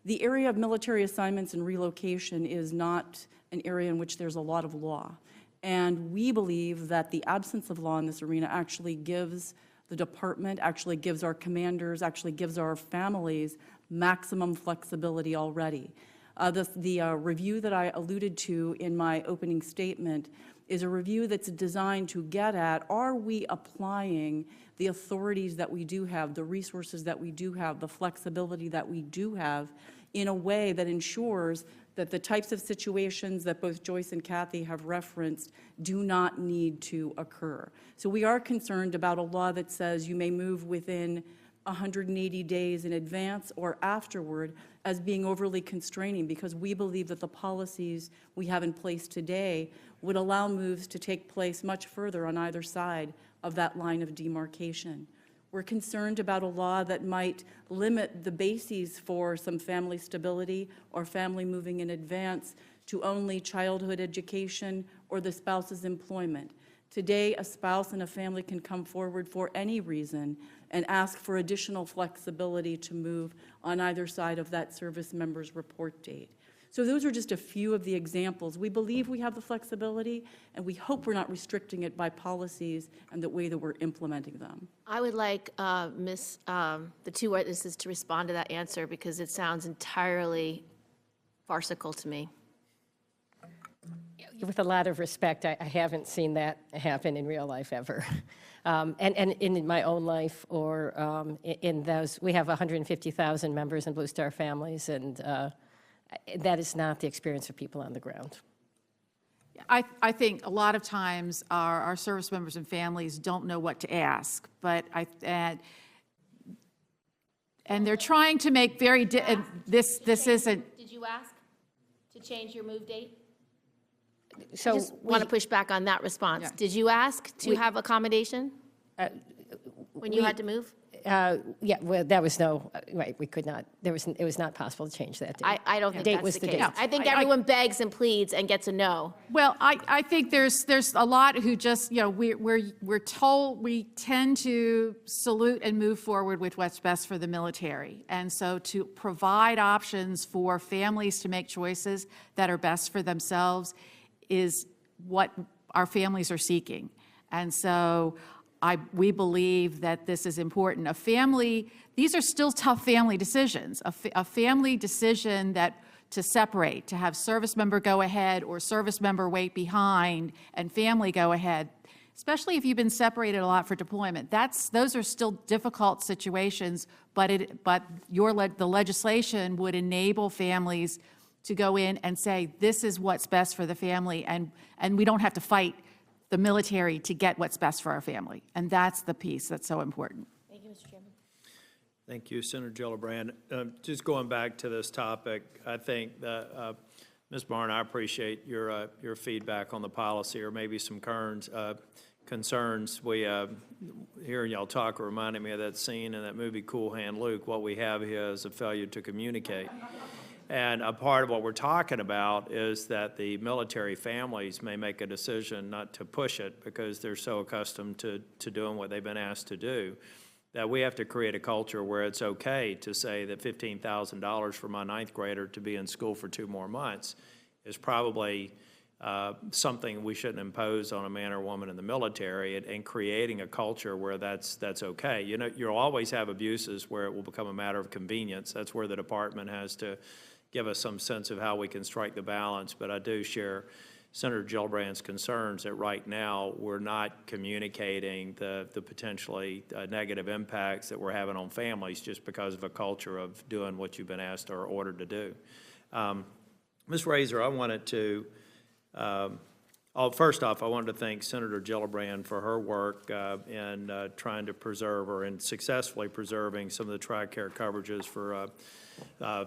The area of military assignments and relocation is not an area in which there's a lot of law. And we believe that the absence of law in this arena actually gives the department, actually gives our commanders, actually gives our families maximum flexibility already. The review that I alluded to in my opening statement is a review that's designed to get at, are we applying the authorities that we do have, the resources that we do have, the flexibility that we do have in a way that ensures that the types of situations that both Joyce and Kathy have referenced do not need to occur. So we are concerned about a law that says you may move within 180 days in advance or afterward as being overly constraining, because we believe that the policies we have in place today would allow moves to take place much further on either side of that line of demarcation. We're concerned about a law that might limit the bases for some family stability or family moving in advance to only childhood education or the spouse's employment. Today, a spouse and a family can come forward for any reason and ask for additional flexibility to move on either side of that service member's report date. So those are just a few of the examples. We believe we have the flexibility, and we hope we're not restricting it by policies and the way that we're implementing them. I would like the two witnesses to respond to that answer, because it sounds entirely farcical to me. with a lot of respect, I haven't seen that happen in real life ever. And in my own life or in those, we have 150,000 members in Blue Star Families, and that is not the experience of people on the ground. I think a lot of times our service members and families don't know what to ask, but and they're trying to make very, this isn't. Did you ask to change your move date? So I just want to push back on that response. Yeah. Did you ask to have accommodation when you had to move? Yeah, well, that was right, we could not, it was not possible to change that date. I don't think Date that's was the the case. date. I think everyone begs and pleads and gets a no. Well, I think there's a lot who just, we're told, we tend to salute and move forward with what's best for the military. And so to provide options for families to make choices that are best for themselves is what our families are seeking. And so we believe that this is important. A family, these are still tough family decisions. A family decision to separate, to have service member go ahead or service member wait behind and family go ahead, especially if you've been separated a lot for deployment. Those are still difficult situations, but the legislation would enable families to go in and say, this is what's best for the family, and we don't have to fight the military to get what's best for our family. And that's the piece that's so important. Thank you, Mr. Chairman. Thank you, Senator Gillibrand. Just going back to this topic, I think that, Ms. Barna, I appreciate your feedback on the policy, or maybe some concerns. Hearing y'all talk reminded me of that scene in that movie Cool Hand Luke. What we have here is a failure to communicate. And a part of what we're talking about is that the military families may make a decision not to push it because they're so accustomed to doing what they've been asked to do, that we have to create a culture where it's okay to say that $15,000 for my ninth grader to be in school for 2 more months is probably something we shouldn't impose on a man or woman in the military, and creating a culture where that's okay. You'll always have abuses where it will become a matter of convenience. That's where the department has to give us some sense of how we can strike the balance. But I do share Senator Gillibrand's concerns that right now we're not communicating the potentially negative impacts that we're having on families just because of a culture of doing what you've been asked or ordered to do. Ms. Razor, I wanted to, first off, I wanted to thank Senator Gillibrand for her work in trying to preserve, or in successfully preserving, some of the TRICARE coverages for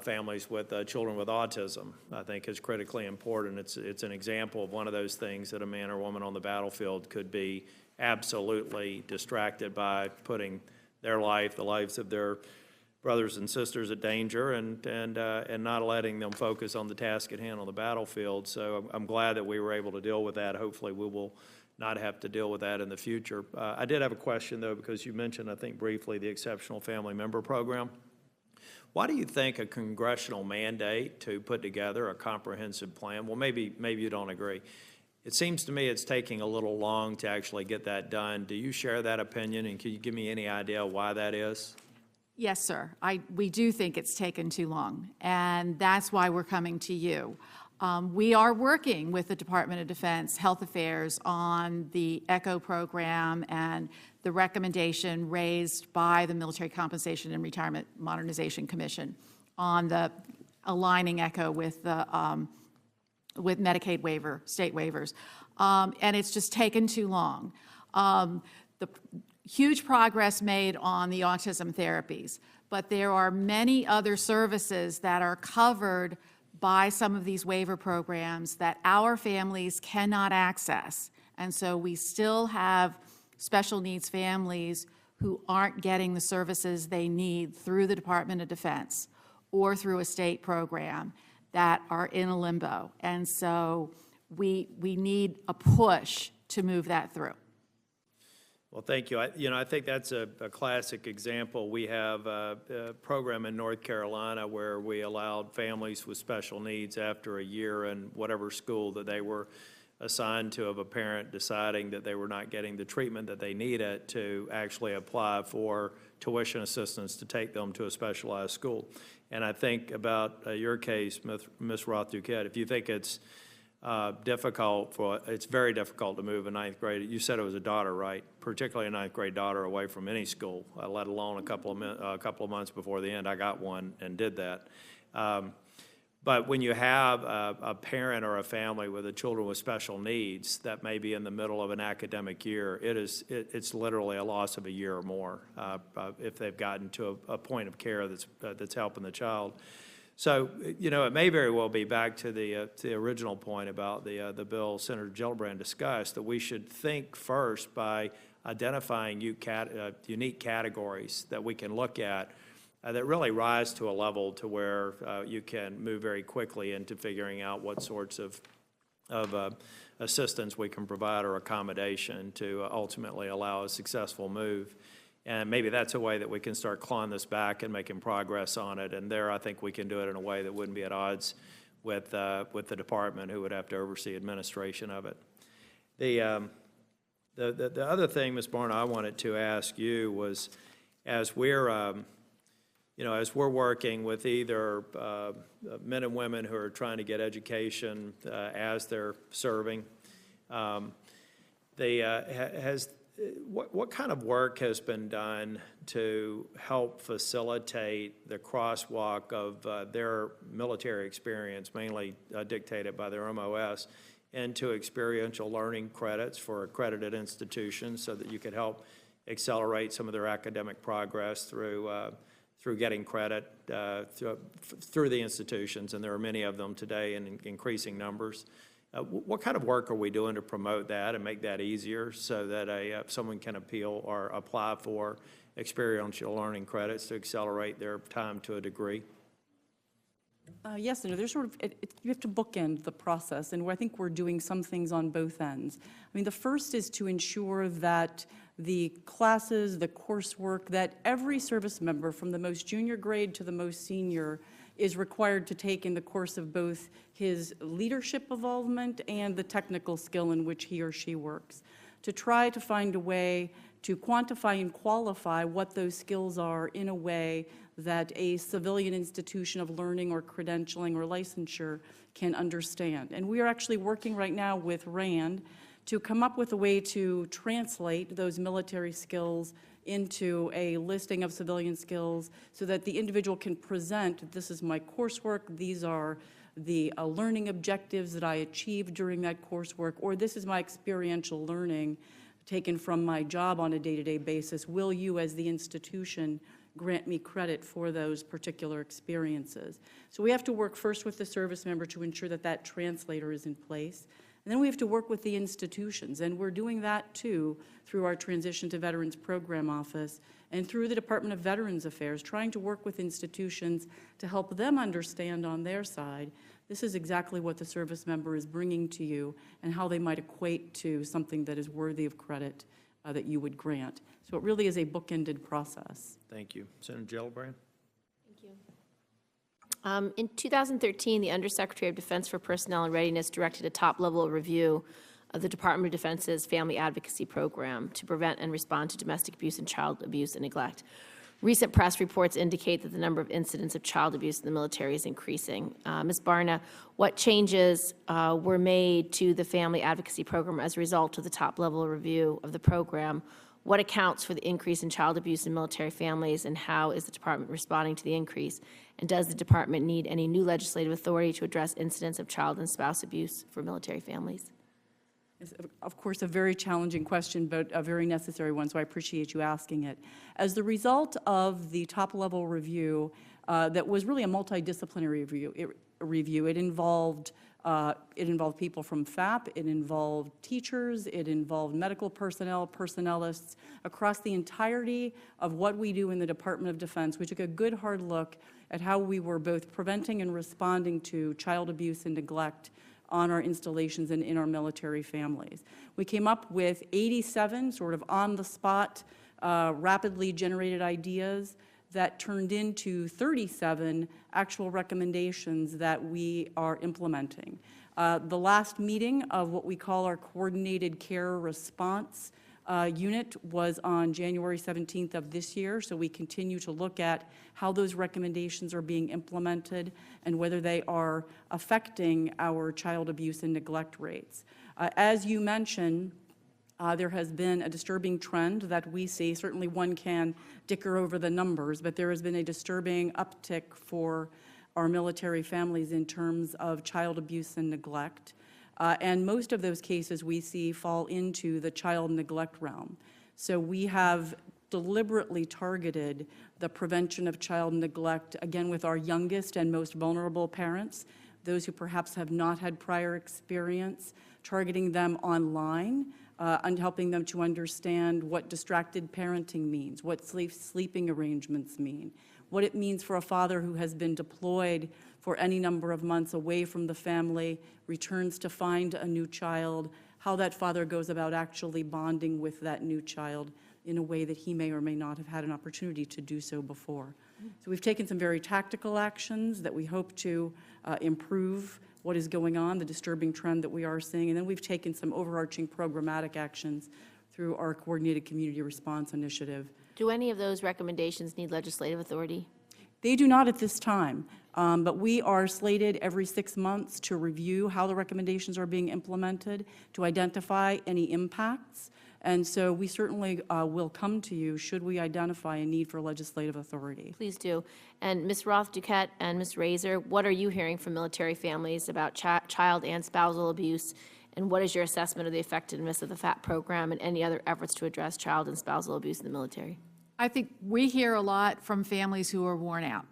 families with children with autism. I think is critically important. It's an example of one of those things that a man or woman on the battlefield could be absolutely distracted by, putting their life, the lives of their brothers and sisters at danger, and not letting them focus on the task at hand on the battlefield. So I'm glad that we were able to deal with that. Hopefully we will not have to deal with that in the future. I did have a question, though, because you mentioned, I think briefly, the Exceptional Family Member Program. Why do you think a congressional mandate to put together a comprehensive plan, well, maybe you don't agree. It seems to me it's taking a little long to actually get that done. Do you share that opinion, and can you give me any idea why that is? Yes, sir. We do think it's taken too long, and that's why we're coming to you. We are working with the Department of Defense Health Affairs on the ECHO program and the recommendation raised by the Military Compensation and Retirement Modernization Commission on the aligning ECHO with the with Medicaid waiver, state waivers, and it's just taken too long. The huge progress made on the autism therapies, but there are many other services that are covered by some of these waiver programs that our families cannot access. And so we still have special needs families who aren't getting the services they need through the Department of Defense or through a state program that are in a limbo. And so we need a push to move that through. Well, thank you. I think that's a classic example. We have a program in North Carolina where we allowed families with special needs, after a year in whatever school that they were assigned to, of a parent deciding that they were not getting the treatment that they needed, to actually apply for tuition assistance to take them to a specialized school. And I think about your case, Ms. Roth-Duquette, if you think it's it's very difficult to move a ninth grade. You said it was a daughter, right? Particularly a ninth grade daughter away from any school, let alone a couple of months before the end. I got one and did that. But when you have a parent or a family with children with special needs that may be in the middle of an academic year, it's literally a loss of a year or more if they've gotten to a point of care that's helping the child. So, you know, it may very well be back to the original point about the bill Senator Gillibrand discussed, that we should think first by identifying unique categories that we can look at that really rise to a level to where you can move very quickly into figuring out what sorts of assistance we can provide or accommodation to ultimately allow a successful move. And maybe that's a way that we can start clawing this back and making progress on it. And there, I think we can do it in a way that wouldn't be at odds with the department, who would have to oversee administration of it. The other thing, Ms. Barna, I wanted to ask you was, as we're working with either men and women who are trying to get education as they're serving, what kind of work has been done to help facilitate the crosswalk of their military experience, mainly dictated by their MOS, into experiential learning credits for accredited institutions, so that you could help accelerate some of their academic progress through getting credit through the institutions, and there are many of them today in increasing numbers. What kind of work are we doing to promote that and make that easier so that someone can appeal or apply for experiential learning credits to accelerate their time to a degree? Yes, Senator, there's you have to bookend the process, and I think we're doing some things on both ends. I mean, the first is to ensure that the classes, the coursework, that every service member from the most junior grade to the most senior is required to take in the course of both his leadership involvement and the technical skill in which he or she works, to try to find a way to quantify and qualify what those skills are in a way that a civilian institution of learning or credentialing or licensure can understand. And we are actually working right now with RAND to come up with a way to translate those military skills into a listing of civilian skills so that the individual can present, this is my coursework, these are the learning objectives that I achieved during that coursework, or this is my experiential learning taken from my job on a day-to-day basis. Will you, as the institution, grant me credit for those particular experiences? So we have to work first with the service member to ensure that that translator is in place. And then we have to work with the institutions, and we're doing that too through our Transition to Veterans Program Office and through the Department of Veterans Affairs, trying to work with institutions to help them understand on their side, this is exactly what the service member is bringing to you and how they might equate to something that is worthy of credit that you would grant. So it really is a bookended process. Thank you. Senator Gillibrand? In 2013, the Undersecretary of Defense for Personnel and Readiness directed a top-level review of the Department of Defense's Family Advocacy Program to prevent and respond to domestic abuse and child abuse and neglect. Recent press reports indicate that the number of incidents of child abuse in the military is increasing. Ms. Barna, what changes were made to the Family Advocacy Program as a result of the top-level review of the program? What accounts for the increase in child abuse in military families, and how is the department responding to the increase? And does the department need any new legislative authority to address incidents of child and spouse abuse for military families? It's, of course, a very challenging question, but a very necessary one, so I appreciate you asking it. As the result of the top-level review, that was really a multidisciplinary review, it involved people from FAP, it involved teachers, it involved medical personnel, personnelists, across the entirety of what we do in the Department of Defense. We took a good hard look at how we were both preventing and responding to child abuse and neglect on our installations and in our military families. We came up with 87 sort of on-the-spot, rapidly generated ideas that turned into 37 actual recommendations that we are implementing. The last meeting of what we call our coordinated care response unit was on January 17th of this year, so we continue to look at how those recommendations are being implemented and whether they are affecting our child abuse and neglect rates. As you mentioned, there has been a disturbing trend that we see. Certainly one can dicker over the numbers, but there has been a disturbing uptick for our military families in terms of child abuse and neglect. And most of those cases we see fall into the child neglect realm. So we have deliberately targeted the prevention of child neglect, again, with our youngest and most vulnerable parents, those who perhaps have not had prior experience, targeting them online, and helping them to understand what distracted parenting means, what sleeping arrangements mean, what it means for a father who has been deployed for any number of months away from the family, returns to find a new child, how that father goes about actually bonding with that new child in a way that he may or may not have had an opportunity to do so before. So we've taken some very tactical actions that we hope to improve what is going on, the disturbing trend that we are seeing, and then we've taken some overarching programmatic actions through our Coordinated Community Response Initiative. Do any of those recommendations need legislative authority? They do not at this time, but we are slated every 6 months to review how the recommendations are being implemented, to identify any impacts, and so we certainly will come to you should we identify a need for legislative authority. Please do. And Ms. Roth-Duquette and Ms. Razor, what are you hearing from military families about child and spousal abuse, and what is your assessment of the effectiveness of the FAT program and any other efforts to address child and spousal abuse in the military? I think we hear a lot from families who are worn out.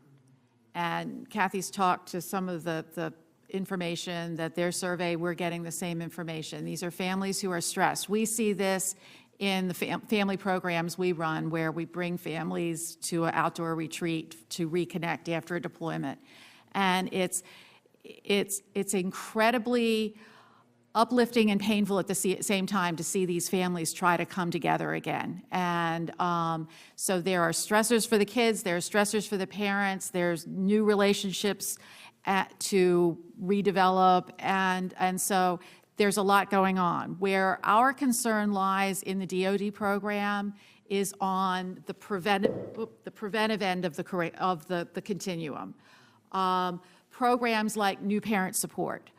And Kathy's talked to some of the information that their survey, we're getting the same information. These are families who are stressed. We see this in the family programs we run, where we bring families to an outdoor retreat to reconnect after a deployment. And it's incredibly uplifting and painful at the same time to see these families try to come together again. And so there are stressors for the kids, there are stressors for the parents, there's new relationships to redevelop, and so there's a lot going on. Where our concern lies in the DoD program is on the preventive end of the continuum. Programs like new parent support,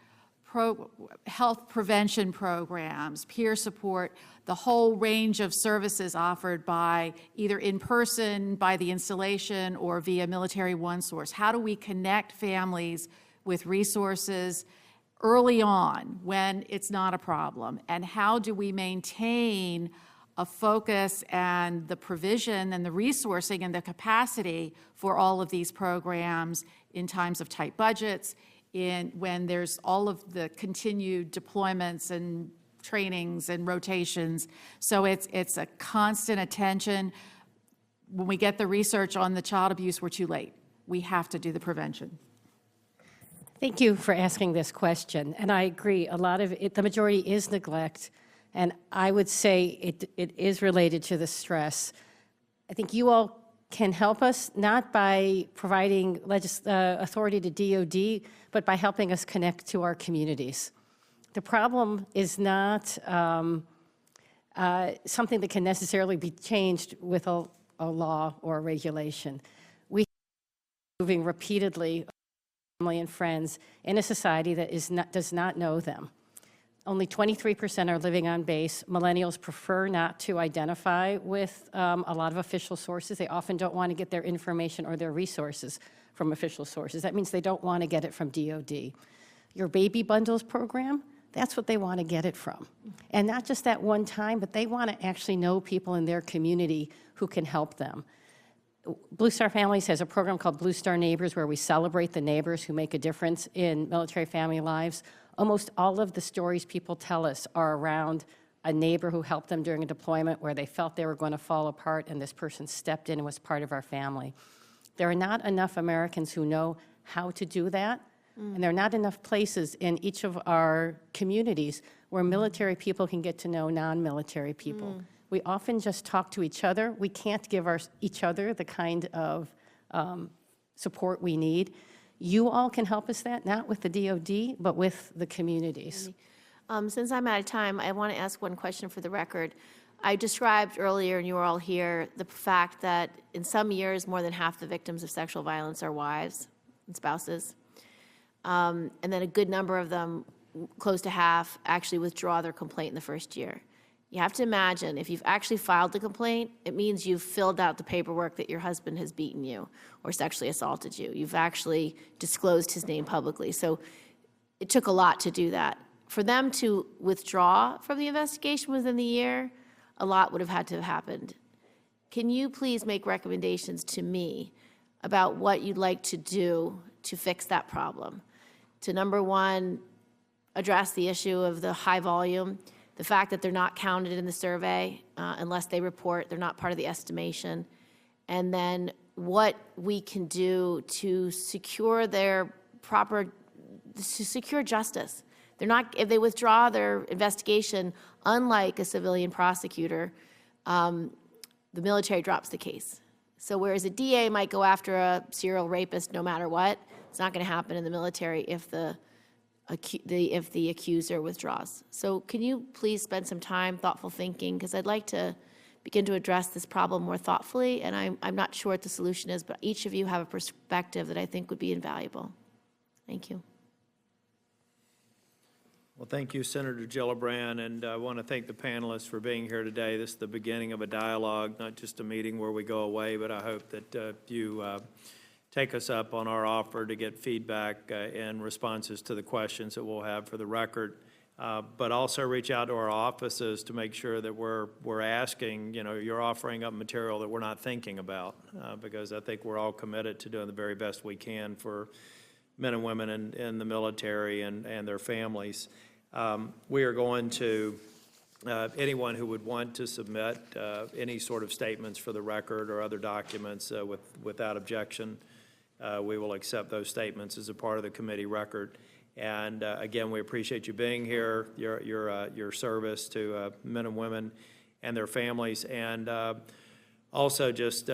health prevention programs, peer support, the whole range of services offered by either in person, by the installation, or via Military One Source. How do we connect families with resources early on when it's not a problem? And how do we maintain a focus and the provision and the resourcing and the capacity for all of these programs in times of tight budgets, when there's all of the continued deployments and trainings and rotations. So it's a constant attention. When we get the research on the child abuse, we're too late. We have to do the prevention. Thank you for asking this question. And I agree, a lot of it, the majority is neglect. And I would say it is related to the stress. I think you all can help us, not by providing authority to DoD, but by helping us connect to our communities. The problem is not something that can necessarily be changed with a law or a regulation. We are moving repeatedly family and friends in a society that does not know them. Only 23% are living on base. Millennials prefer not to identify with a lot of official sources. They often don't want to get their information or their resources from official sources. That means they don't want to get it from DoD. Your baby bundles program, that's what they want to get it from. And not just that one time, but they want to actually know people in their community who can help them. Blue Star Families has a program called Blue Star Neighbors, where we celebrate the neighbors who make a difference in military family lives. Almost all of the stories people tell us are around a neighbor who helped them during a deployment where they felt they were going to fall apart, and this person stepped in and was part of our family. There are not enough Americans who know how to do that, and there are not enough places in each of our communities where military people can get to know non-military people. We often just talk to each other. We can't give each other the kind of support we need. You all can help us that, not with the DoD, but with the communities. Since I'm out of time, I want to ask one question for the record. I described earlier, and you were all here, the fact that in some years, more than half the victims of sexual violence are wives and spouses. And then a good number of them, close to half, actually withdraw their complaint in the first year. You have to imagine, if you've actually filed the complaint, it means you've filled out the paperwork that your husband has beaten you or sexually assaulted you. You've actually disclosed his name publicly. So it took a lot to do that. For them to withdraw from the investigation within the year, a lot would have had to have happened. Can you please make recommendations to me about what you'd like to do to fix that problem? To, number one, address the issue of the high volume, the fact that they're not counted in the survey unless they report, they're not part of the estimation, and then what we can do to secure their proper, to secure justice. They're not, if they withdraw their investigation, unlike a civilian prosecutor, the military drops the case. So whereas a DA might go after a serial rapist no matter what, it's not going to happen in the military if the accuser withdraws. So can you please spend some time thoughtful thinking, because I'd like to begin to address this problem more thoughtfully, and I'm not sure what the solution is, but each of you have a perspective that I think would be invaluable. Thank you. Well, thank you, Senator Gillibrand, and I want to thank the panelists for being here today. This is the beginning of a dialogue, not just a meeting where we go away, but I hope that you take us up on our offer to get feedback and responses to the questions that we'll have for the record, but also reach out to our offices to make sure that we're asking, you're offering up material that we're not thinking about, because I think we're all committed to doing the very best we can for men and women in the military and their families. We are going to, anyone who would want to submit any sort of statements for the record or other documents without objection, we will accept those statements as a part of the committee record. And again, we appreciate you being here, your service to men and women and their families, and also just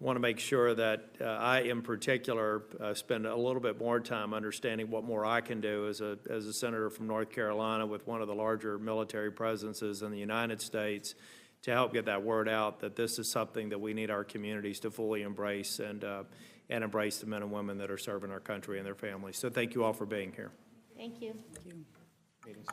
want to make sure that I, in particular, spend a little bit more time understanding what more I can do as a senator from North Carolina with one of the larger military presences in the United States to help get that word out that this is something that we need our communities to fully embrace and embrace the men and women that are serving our country and their families. So thank you all for being here. Thank you. Thank you.